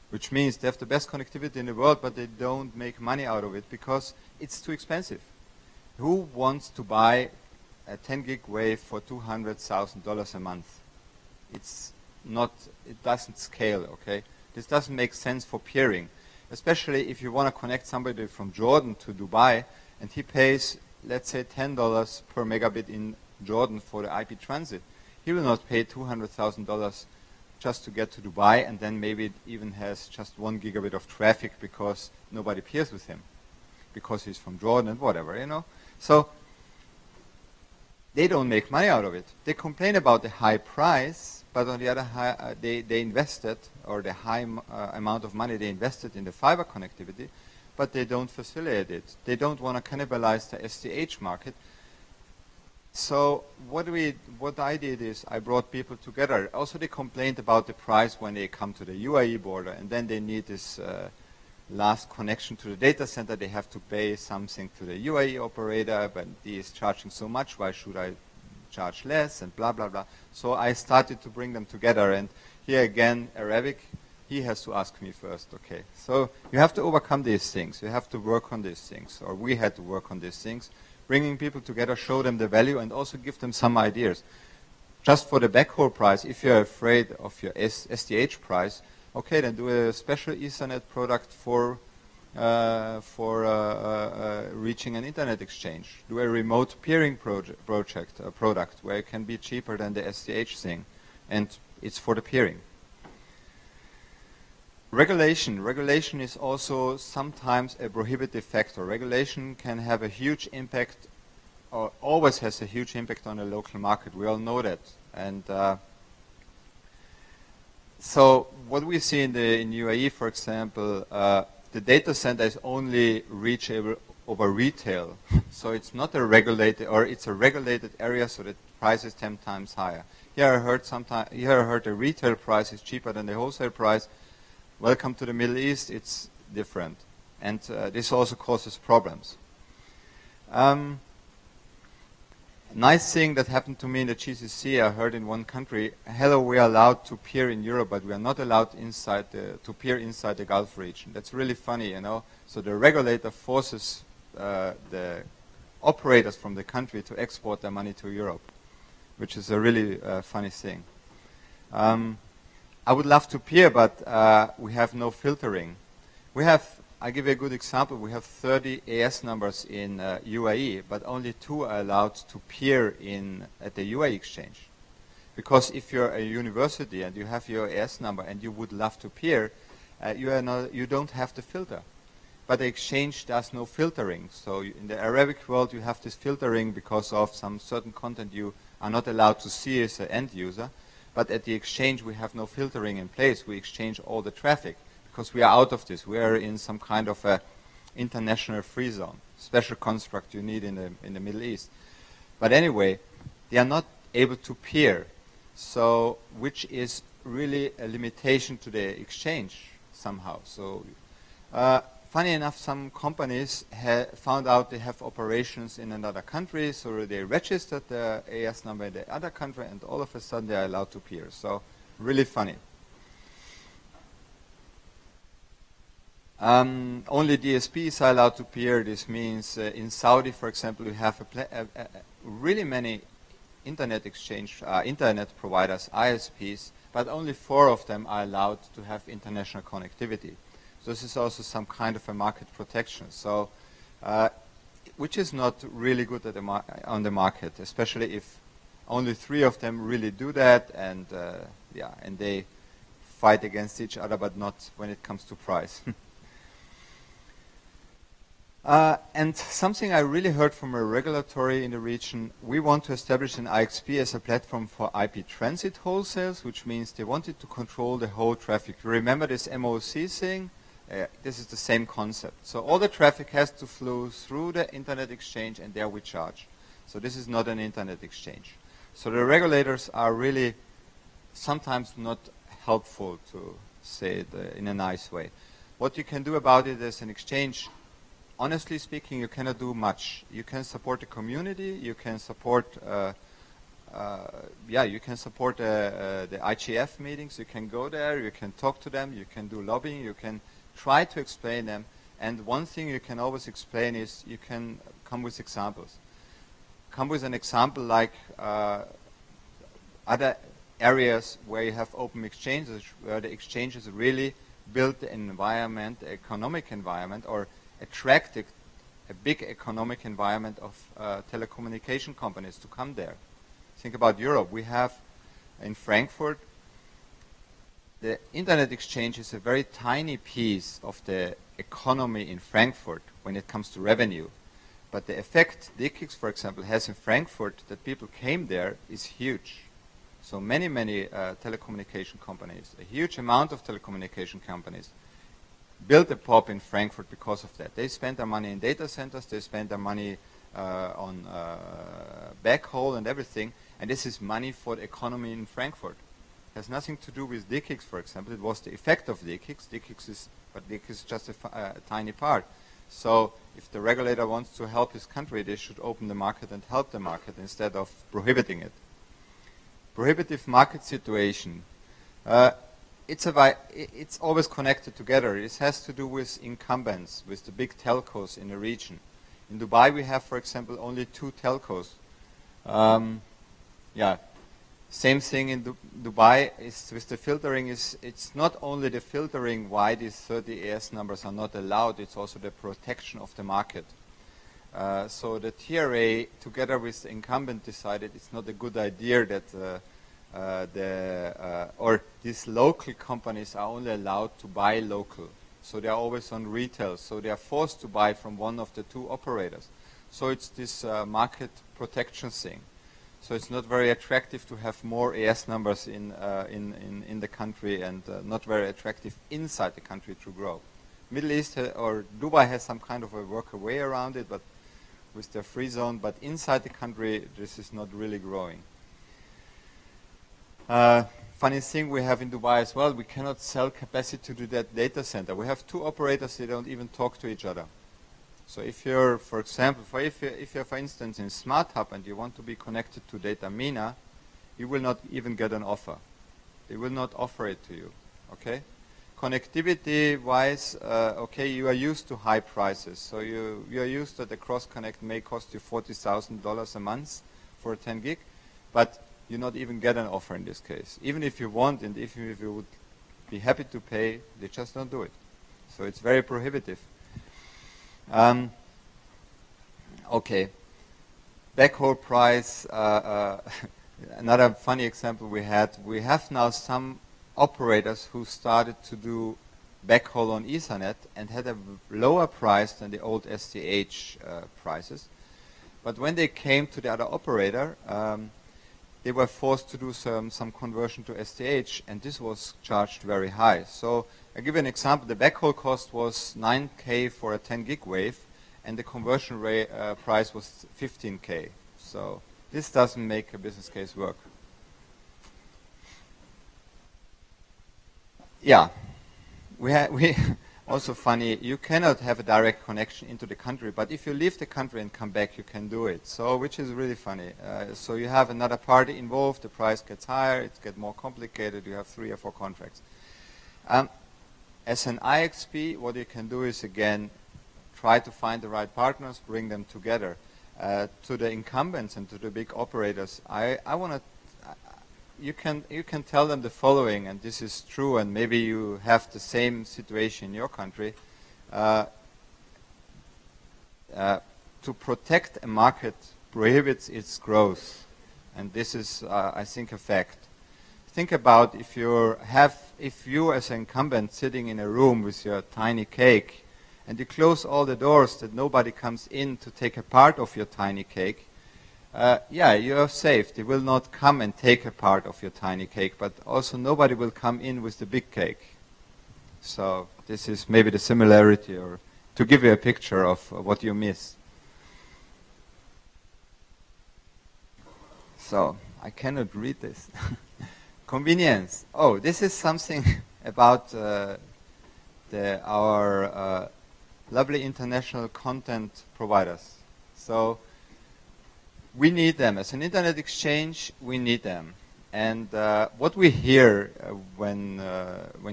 which means they have the best connectivity in the world, but they don't make money out of it because it's too expensive. Who wants to buy a 10 gig wave for $200,000 a month? It's not, it doesn't scale, okay? This doesn't make sense for peering, especially if you want to connect somebody from Jordan to Dubai and he pays, let's say, $10 per megabit in Jordan for the IP transit. He will not pay $200,000 just to get to Dubai, and then maybe it even has just 1 gigabit of traffic because nobody peers with him, because he's from Jordan and whatever, you know. So they don't make money out of it. They complain about the high price, but on the other hand, they invested, or the high amount of money they invested in the fiber connectivity, but they don't facilitate it. They don't want to cannibalize the SDH market. So what I did is I brought people together. Also, they complained about the price when they come to the UAE border, and then they need this last connection to the data center. They have to pay something to the UAE operator, but he is charging so much. Why should I charge less? And blah, blah, blah. So I started to bring them together. And here again, Arabic, he has to ask me first, okay. So you have to overcome these things. You have to work on these things, or we had to work on these things. Bringing people together, show them the value, and also give them some ideas. Just for the backhaul price, if you're afraid of your SDH price, okay, then do a special Ethernet product for reaching an internet exchange. Do a remote peering product where it can be cheaper than the SDH thing, and it's for the peering. Regulation is also sometimes a prohibitive factor. Regulation can have a huge impact, or always has a huge impact on the local market. We all know that. And so what we see in UAE, for example, the data center is only reachable over retail. So it's not a regulated, or it's a regulated area, so the price is 10 times higher. Here I heard the retail price is cheaper than the wholesale price. Welcome to the Middle East, it's different. And this also causes problems. Nice thing that happened to me in the GCC, I heard in one country, hello, we are allowed to peer in Europe, but we are not allowed to peer inside the Gulf region. That's really funny, you know. So the regulator forces the operators from the country to export their money to Europe, which is a really funny thing. I would love to peer, but we have no filtering. I give you a good example. We have 30 AS numbers in UAE, but only 2 are allowed to peer at the UAE exchange. Because if you're a university and you have your AS number and you would love to peer, you don't have the filter. But the exchange does no filtering. So in the Arabic world, you have this filtering because of some certain content you are not allowed to see as an end user. But at the exchange, we have no filtering in place. We exchange all the traffic because we are out of this. We are in some kind of a international free zone, special construct you need in the Middle East. But anyway, they are not able to peer, so which is really a limitation to the exchange somehow. So funny enough, some companies found out they have operations in another country, so they registered the AS number in the other country, and all of a sudden they are allowed to peer. So really funny. Only DSPs are allowed to peer. This means in Saudi, for example, we have really many internet providers, ISPs, but only 4 of them are allowed to have international connectivity. So this is also some kind of a market protection. So, which is not really good on the market, especially if only 3 of them really do that, and and they fight against each other, but not when it comes to price. And something I really heard from a regulatory in the region, we want to establish an IXP as a platform for IP transit wholesales, which means they wanted to control the whole traffic. You remember this MOC thing? This is the same concept. So all the traffic has to flow through the internet exchange, and there we charge. So this is not an internet exchange. So the regulators are really sometimes not helpful, to say it in a nice way. What you can do about it as an exchange, honestly speaking, you cannot do much. You can support the community. You can support, you can support the IGF meetings. You can go there. You can talk to them. You can do lobbying. You can try to explain them. And one thing you can always explain is you can come with examples. Come with an example like other areas where you have open exchanges, where the exchanges really build the environment, the economic environment, or attract a big economic environment of telecommunication companies to come there. Think about Europe. We have in Frankfurt, the internet exchange is a very tiny piece of the economy in Frankfurt when it comes to revenue. But the effect DKIX, for example, has in Frankfurt that people came there is huge. So many telecommunication companies, a huge amount of telecommunication companies, built a POP in Frankfurt because of that. They spend their money in data centers, they spend their money on backhaul and everything, and this is money for the economy in Frankfurt. It has nothing to do with DKIX, for example. It was the effect of DKIX. But DKIX is just a tiny part. So if the regulator wants to help his country, they should open the market and help the market instead of prohibiting it. Prohibitive market situation. It's always connected together. It has to do with incumbents, with the big telcos in the region. In Dubai, we have, for example, only 2 telcos. Same thing in Dubai is with the filtering. It's not only the filtering why these 30 AS numbers are not allowed, it's also the protection of the market. So the TRA, together with the incumbent, decided it's not a good idea that these local companies are only allowed to buy local. So they are always on retail. So they are forced to buy from one of the 2 operators. So it's this market protection thing. So it's not very attractive to have more AS numbers in the country, and not very attractive inside the country to grow. Middle East or Dubai has some kind of a way around it, but with their free zone. But inside the country, this is not really growing. Funny thing we have in Dubai as well, we cannot sell capacity to that data center. We have 2 operators, they don't even talk to each other. So if you're, for example, if you're, for instance, in Smart Hub and you want to be connected to Data Mina, you will not even get an offer. They will not offer it to you, okay? Connectivity-wise, okay, you are used to high prices. So you are used that the cross-connect may cost you $40,000 a month for a 10 gig, but you not even get an offer in this case. Even if you want, and if you would be happy to pay, they just don't do it. So it's very prohibitive. Okay, backhaul price, another funny example we have now some operators who started to do backhaul on Ethernet and had a lower price than the old SDH prices. But when they came to the other operator, they were forced to do some conversion to SDH, and this was charged very high. So I give you an example. The backhaul cost was 9K for a 10 gig wave, and the conversion price was 15K. So this doesn't make a business case work. Yeah, we also funny, you cannot have a direct connection into the country, but if you leave the country and come back, you can do it. So, which is really funny. So you have another party involved, the price gets higher, it gets more complicated, you have 3 or 4 contracts. As an IXP, what you can do is, again, try to find the right partners, bring them together. To the incumbents and to the big operators, you can tell them the following, and this is true, and maybe you have the same situation in your country. To protect a market prohibits its growth, and this is, I think, a fact. Think about if you as an incumbent sitting in a room with your tiny cake, and you close all the doors that nobody comes in to take a part of your tiny cake, yeah, you are safe. They will not come and take a part of your tiny cake, but also nobody will come in with the big cake. So this is maybe the similarity, or to give you a picture of what you miss. So I cannot read this. Convenience. Oh, this is something about our lovely international content providers. So we need them. As an internet exchange, we need them. And what we hear when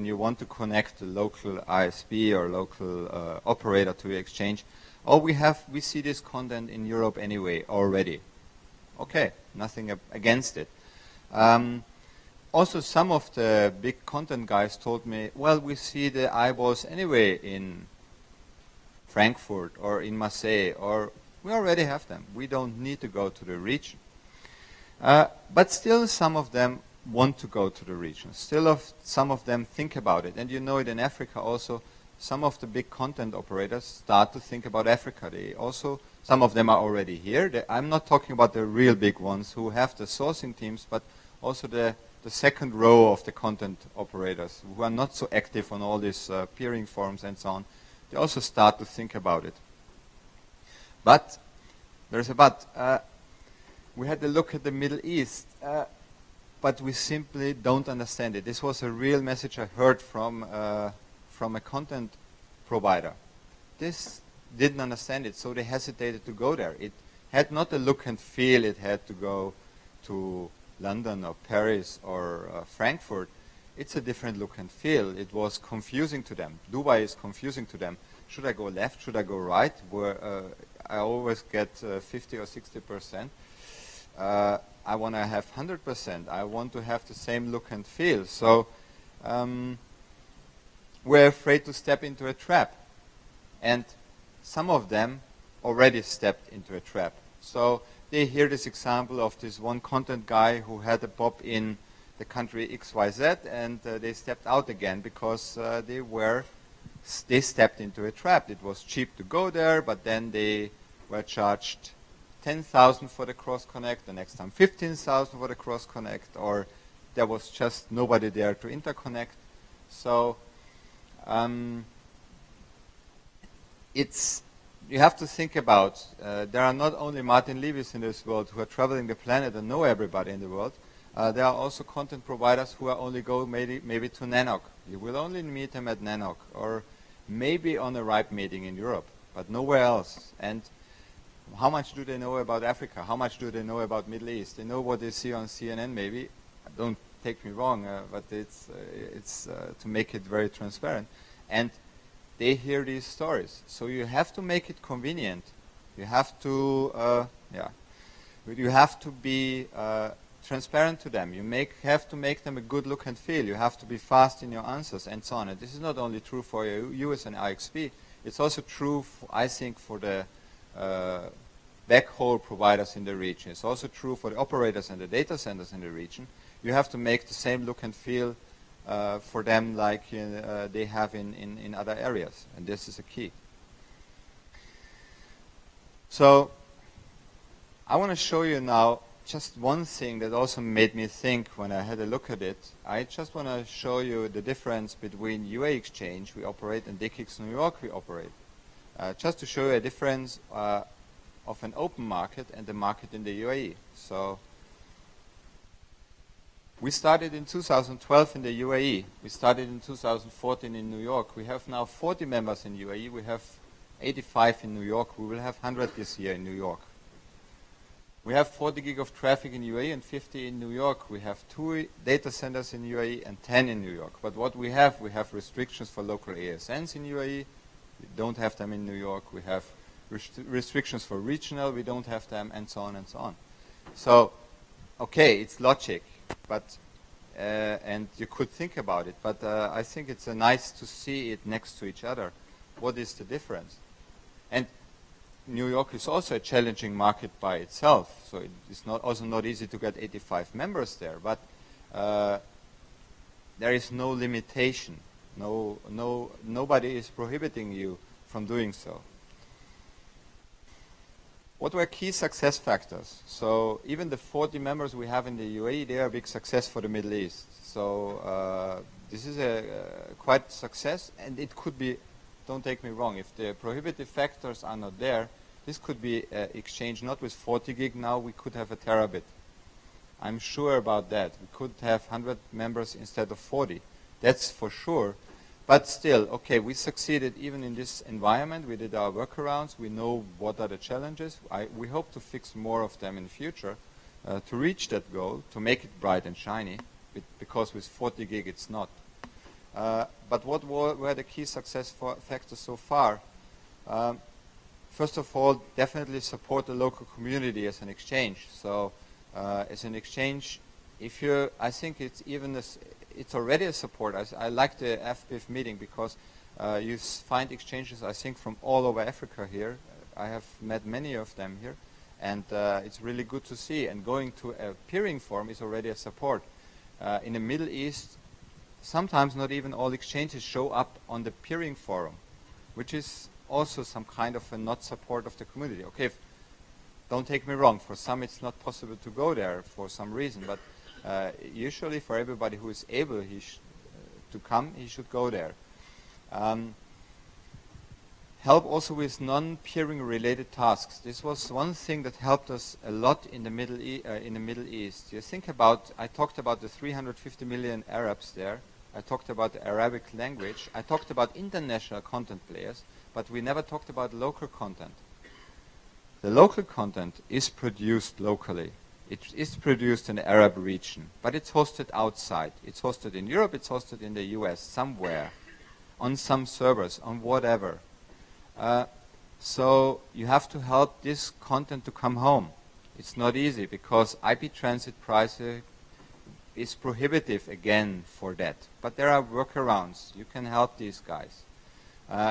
you want to connect a local ISP or local operator to your exchange, oh, we see this content in Europe anyway already. Okay, nothing against it. Also, some of the big content guys told me, well, we see the eyeballs anyway in Frankfurt or in Marseille, or we already have them. We don't need to go to the region. But still, some of them want to go to the region. Still, some of them think about it. And you know it in Africa also. Some of the big content operators start to think about Africa. They also, some of them are already here. I'm not talking about the real big ones who have the sourcing teams, but also the second row of the content operators who are not so active on all these peering forums and so on. They also start to think about it. But there's a but. We had a look at the Middle East, but we simply don't understand it. This was a real message I heard from a content provider. This didn't understand it, so they hesitated to go there. It had not a look and feel. It had to go to London or Paris or Frankfurt. It's a different look and feel. It was confusing to them. Dubai is confusing to them. Should I go left? Should I go right? Where I always get 50 or 60%. I want to have 100%. I want to have the same look and feel. So we're afraid to step into a trap. And some of them already stepped into a trap. So they hear this example of this one content guy who had a pop in the country XYZ, and they stepped out again because they stepped into a trap. It was cheap to go there, but then they were charged 10,000 for the cross connect, the next time 15,000 for the cross connect, or there was just nobody there to interconnect. So you have to think about, there are not only Martin Levis in this world who are traveling the planet and know everybody in the world. There are also content providers who are only go maybe to Nanoc. You will only meet them at Nanoc, or maybe on a RIPE meeting in Europe, but nowhere else. And how much do they know about Africa? How much do they know about Middle East? They know what they see on CNN maybe. Don't take me wrong, but it's to make it very transparent. And they hear these stories. So you have to make it convenient. You have to, you have to be transparent to them. You have to make them a good look and feel. You have to be fast in your answers and so on. And this is not only true for you as an IXP. It's also true, I think, for the backhaul providers in the region. It's also true for the operators and the data centers in the region. You have to make the same look and feel for them like they have in other areas. And this is a key. So I want to show you now just one thing that also made me think when I had a look at it. I just want to show you the difference between UA Exchange we operate and DKIX New York we operate. Just to show you a difference of an open market and the market in the UAE. So we started in 2012 in the UAE. We started in 2014 in New York. We have now 40 members in UAE. We have 85 in New York. We will have 100 this year in New York. We have 40 gig of traffic in UAE and 50 in New York. We have 2 data centers in UAE and 10 in New York. But what we have restrictions for local ASNs in UAE. We don't have them in New York. We have restrictions for regional. We don't have them, and so on and so on. So, okay, it's logic, but and you could think about it. But I think it's nice to see it next to each other. What is the difference? And New York is also a challenging market by itself. So it's also not easy to get 85 members there. But there is no limitation. Nobody is prohibiting you from doing so. What were key success factors? So even the 40 members we have in the UAE, they are a big success for the Middle East. So this is a quite success, and it could be, don't take me wrong, if the prohibitive factors are not there, this could be exchange not with 40 gig now, we could have a terabit. I'm sure about that. We could have 100 members instead of 40. That's for sure. But still, okay, we succeeded even in this environment. We did our workarounds. We know what are the challenges. We hope to fix more of them in the future to reach that goal, to make it bright and shiny, because with 40 gig it's not. But what were the key success factors so far? First of all, definitely support the local community as an exchange. So as an exchange, if you, I think it's even this, it's already a support. I like the FPIF meeting because you find exchanges, I think, from all over Africa here. I have met many of them here, and it's really good to see. And going to a peering forum is already a support. In the Middle East, sometimes not even all exchanges show up on the peering forum, which is also some kind of a not support of the community. Okay, don't take me wrong, for some it's not possible to go there for some reason, but usually for everybody who is able to come, he should go there. Help also with non-peering related tasks. This was one thing that helped us a lot in the Middle East. You think about, I talked about the 350 million Arabs there. I talked about the Arabic language. I talked about international content players, but we never talked about local content. The local content is produced locally. It is produced in the Arab region, but it's hosted outside. It's hosted in Europe, it's hosted in the US, somewhere, on some servers, on whatever. So you have to help this content to come home. It's not easy because IP transit pricing is prohibitive again for that. But there are workarounds. You can help these guys.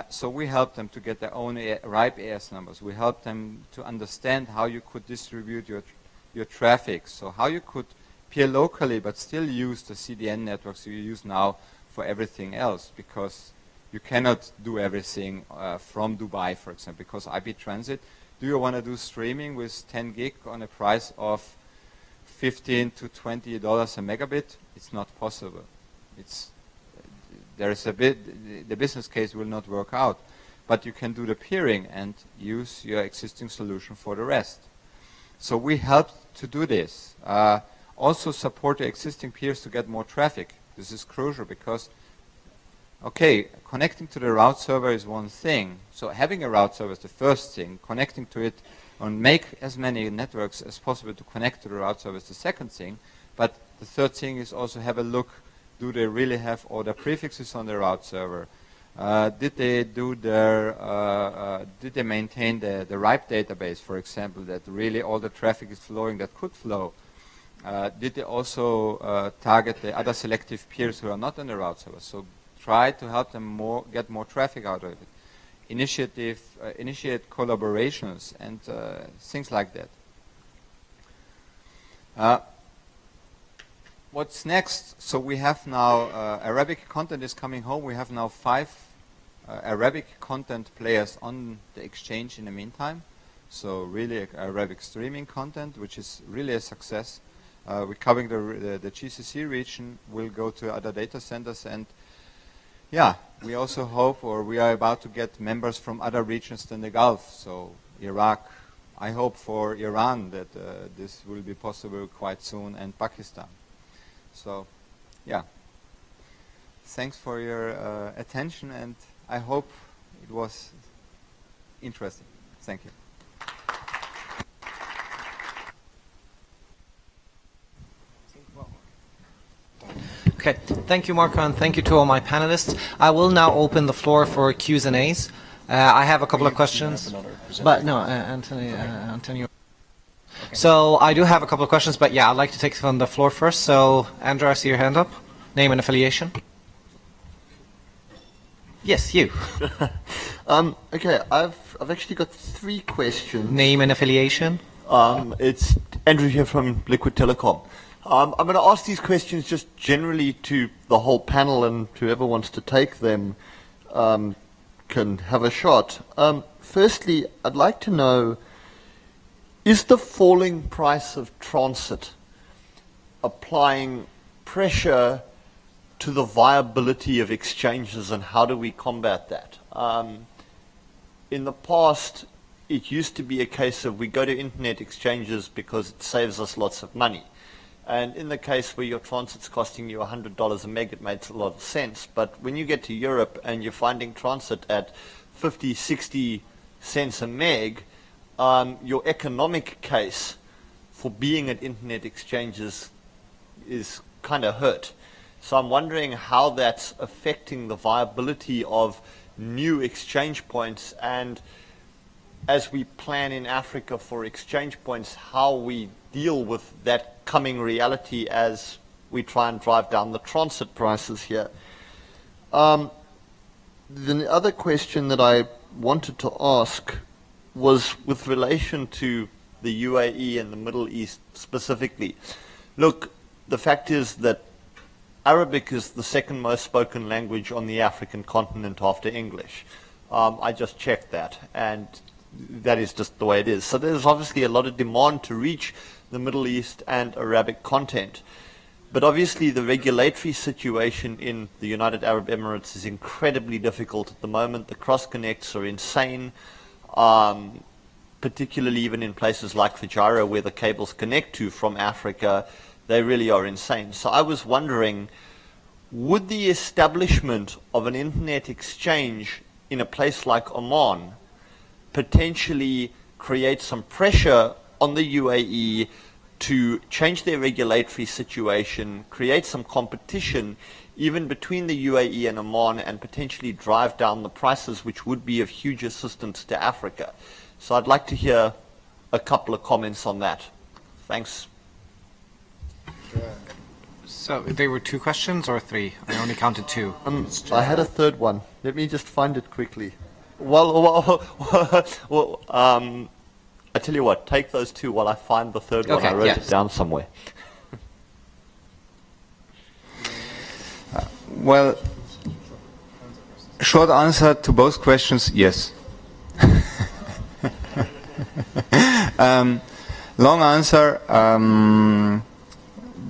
So we help them to get their own RIPE AS numbers. We help them to understand how you could distribute your traffic. So how you could peer locally but still use the CDN networks you use now for everything else, because you cannot do everything from Dubai, for example, because IP transit. Do you want to do streaming with 10 gig on a price of $15 to $20 a megabit? It's not possible. There is a bit, the business case will not work out, but you can do the peering and use your existing solution for the rest. So we help to do this. Also support the existing peers to get more traffic. This is crucial because, okay, connecting to the route server is one thing. So having a route server is the first thing. Connecting to it and make as many networks as possible to connect to the route server is the second thing. But the third thing is also have a look, do they really have all the prefixes on the route server? Did they do did they maintain the RIPE database, for example, that really all the traffic is flowing that could flow? Did they also target the other selective peers who are not on the route server? So try to help them get more traffic out of it. Initiate collaborations and things like that. What's next? So we have now Arabic content is coming home. We have now 5 Arabic content players on the exchange in the meantime. So really Arabic streaming content, which is really a success. We're covering the GCC region. We'll go to other data centers, and yeah, we also hope, or we are about to get members from other regions than the Gulf. So Iraq, I hope for Iran that this will be possible quite soon, and Pakistan. So, yeah, thanks for your attention, and I hope it was interesting. Thank you. Okay, thank you, Marco, and thank you to all my panelists. I will now open the floor for Q's and A's. I have a couple of questions, but no, Antonio. So I do have a couple of questions, but yeah, I'd like to take it from the floor first. So, Andrew, I see your hand up. Name and affiliation. Yes, you. Okay, I've actually got 3 questions. Name and affiliation. It's Andrew here from Liquid Telecom. I'm going to ask these questions just generally to the whole panel and whoever wants to take them. can have a shot. Firstly, I'd like to know, is the falling price of transit applying pressure to the viability of exchanges, and how do we combat that? In the past, it used to be a case of we go to internet exchanges because it saves us lots of money. And in the case where your transit's costing you $100 a meg, it makes a lot of sense. But when you get to Europe and you're finding transit at 50, 60 cents a meg, your economic case for being at internet exchanges is kind of hurt. So I'm wondering how that's affecting the viability of new exchange points, and as we plan in Africa for exchange points, how we deal with that coming reality as we try and drive down the transit prices here. The other question that I wanted to ask was with relation to the UAE and the Middle East specifically. Look, the fact is that Arabic is the second most spoken language on the African continent after English. I just checked that, and that is just the way it is. So there's obviously a lot of demand to reach the Middle East and Arabic content. But obviously the regulatory situation in the United Arab Emirates is incredibly difficult at the moment. The cross-connects are insane, particularly even in places like Fujairah where the cables connect to from Africa. They really are insane. So I was wondering, would the establishment of an internet exchange in a place like Oman potentially create some pressure on the UAE to change their regulatory situation, create some competition even between the UAE and Oman, and potentially drive down the prices, which would be of huge assistance to Africa? So I'd like to hear a couple of comments on that. Thanks. So they were two questions or three? I only counted two. I had a third one. Let me just find it quickly. I tell you what, take those two while I find the third one. I wrote it down somewhere. Well, short answer to both questions, yes. Long answer,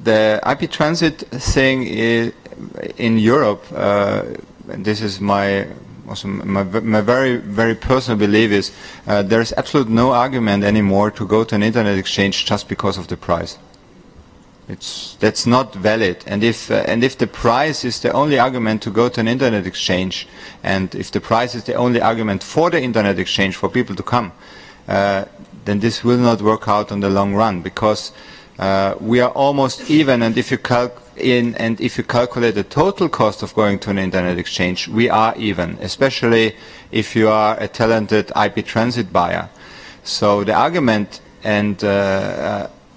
the IP transit thing in Europe, and this is my very, very personal belief, is there is absolutely no argument anymore to go to an internet exchange just because of the price. That's not valid. And if the price is the only argument to go to an internet exchange, and if the price is the only argument for the internet exchange for people to come, then this will not work out on the long run, because we are almost even, and if you calculate the total cost of going to an internet exchange, we are even, especially if you are a talented IP transit buyer. So the argument, and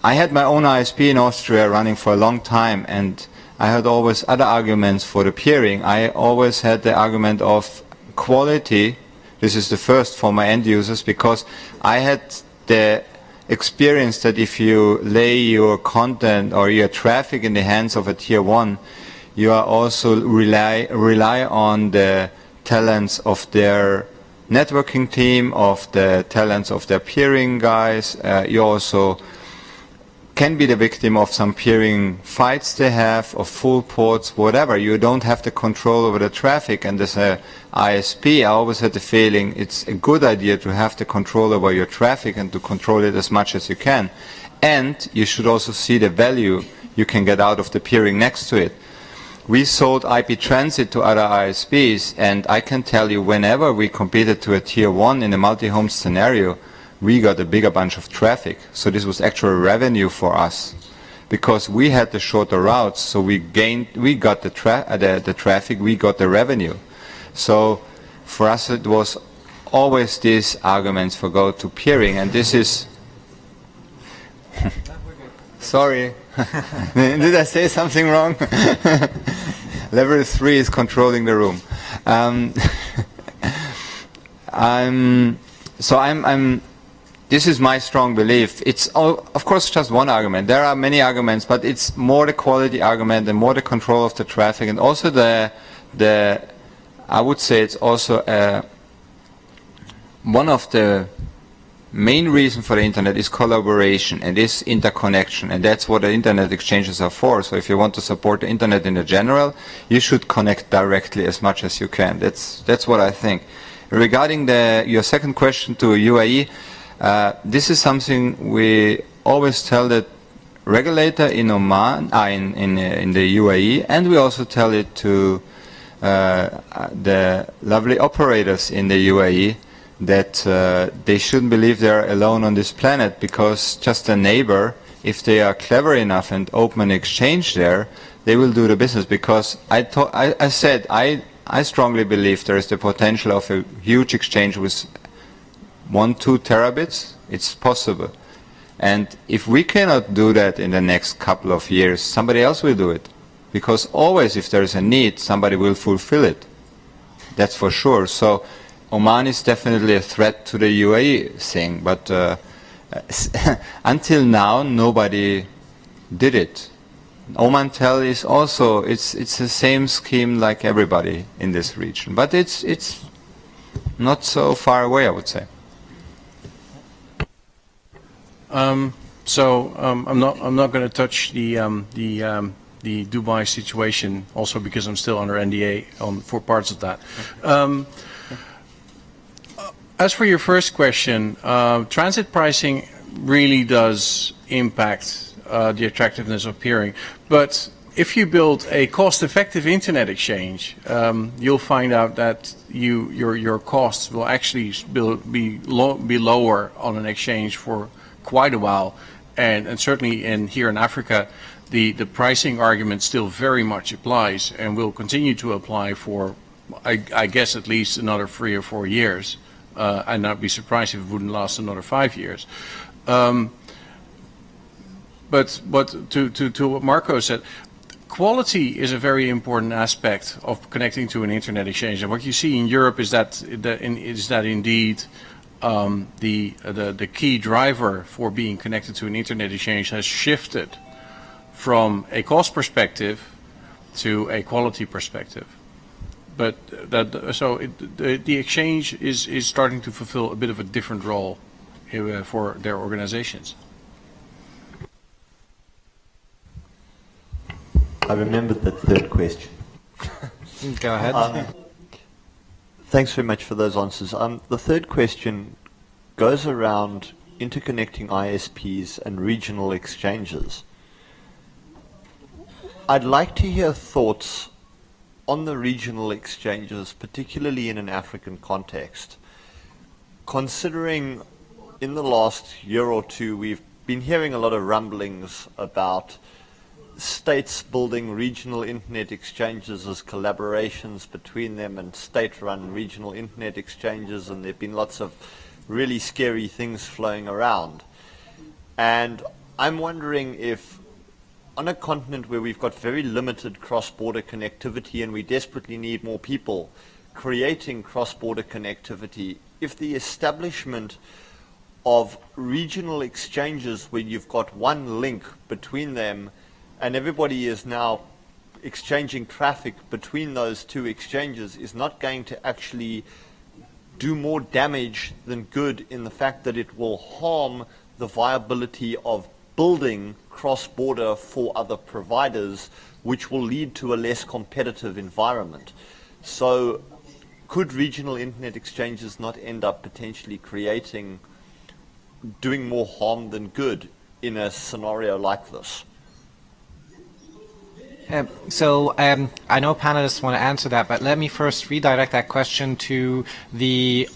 I had my own ISP in Austria running for a long time, and I had always other arguments for the peering. I always had the argument of quality. This is the first for my end users, because I had the experience that if you lay your content or your traffic in the hands of a tier 1, you are also rely on the talents of their networking team, of the talents of their peering guys. You also can be the victim of some peering fights they have, of full ports, whatever. You don't have the control over the traffic, and as a ISP, I always had the feeling it's a good idea to have the control over your traffic and to control it as much as you can. And you should also see the value you can get out of the peering next to it. We sold IP transit to other ISPs, and I can tell you, whenever we competed to a tier 1 in a multi-home scenario, we got a bigger bunch of traffic. So this was actual revenue for us, because we had the shorter routes, so we got the traffic, we got the revenue. So for us it was always these arguments for go to peering, and this is sorry, did I say something wrong? Level 3 is controlling the room. This is my strong belief. It's of course just one argument. There are many arguments, but it's more the quality argument and more the control of the traffic, and also the I would say it's also one of the main reason for the internet is collaboration and is interconnection, and that's what the internet exchanges are for. So if you want to support the internet in general, you should connect directly as much as you can. That's what I think. Regarding your second question to UAE, this is something we always tell the regulator in Oman, in the UAE, and we also tell it to the lovely operators in the UAE, that they shouldn't believe they're alone on this planet, because just a neighbor, if they are clever enough and open an exchange there, they will do the business. Because I said I strongly believe there is the potential of a huge exchange with 1-2 terabits. It's possible. And if we cannot do that in the next couple of years, somebody else will do it. Because always if there is a need, somebody will fulfill it. That's for sure. So Oman is definitely a threat to the UAE thing, but until now nobody did it. Omantel is also, it's the same scheme like everybody in this region, but it's not so far away, I would say. I'm not going to touch the Dubai situation, also because I'm still under NDA for parts of that. As for your first question, transit pricing really does impact the attractiveness of peering. But if you build a cost-effective internet exchange, you'll find out that your costs will actually be lower on an exchange for quite a while. And certainly here in Africa, the pricing argument still very much applies and will continue to apply for, I guess, at least another 3 or 4 years. I'd not be surprised if it wouldn't last another 5 years. But to what Marco said, quality is a very important aspect of connecting to an internet exchange. And what you see in Europe is that indeed the key driver for being connected to an internet exchange has shifted from a cost perspective to a quality perspective. But the exchange is starting to fulfill a bit of a different role for their organizations. I remembered that third question. Go ahead. Thanks very much for those answers. The third question goes around interconnecting ISPs and regional exchanges. I'd like to hear thoughts on the regional exchanges, particularly in an African context. Considering in the last year or two we've been hearing a lot of rumblings about states building regional internet exchanges as collaborations between them and state-run regional internet exchanges, and there have been lots of really scary things flowing around. And I'm wondering if on a continent where we've got very limited cross-border connectivity and we desperately need more people creating cross-border connectivity, if the establishment of regional exchanges where you've got one link between them and everybody is now exchanging traffic between those two exchanges is not going to actually do more damage than good, in the fact that it will harm the viability of building cross-border for other providers, which will lead to a less competitive environment. So could regional internet exchanges not end up potentially doing more harm than good in a scenario like this? I know panelists want to answer that, but let me first redirect that question to the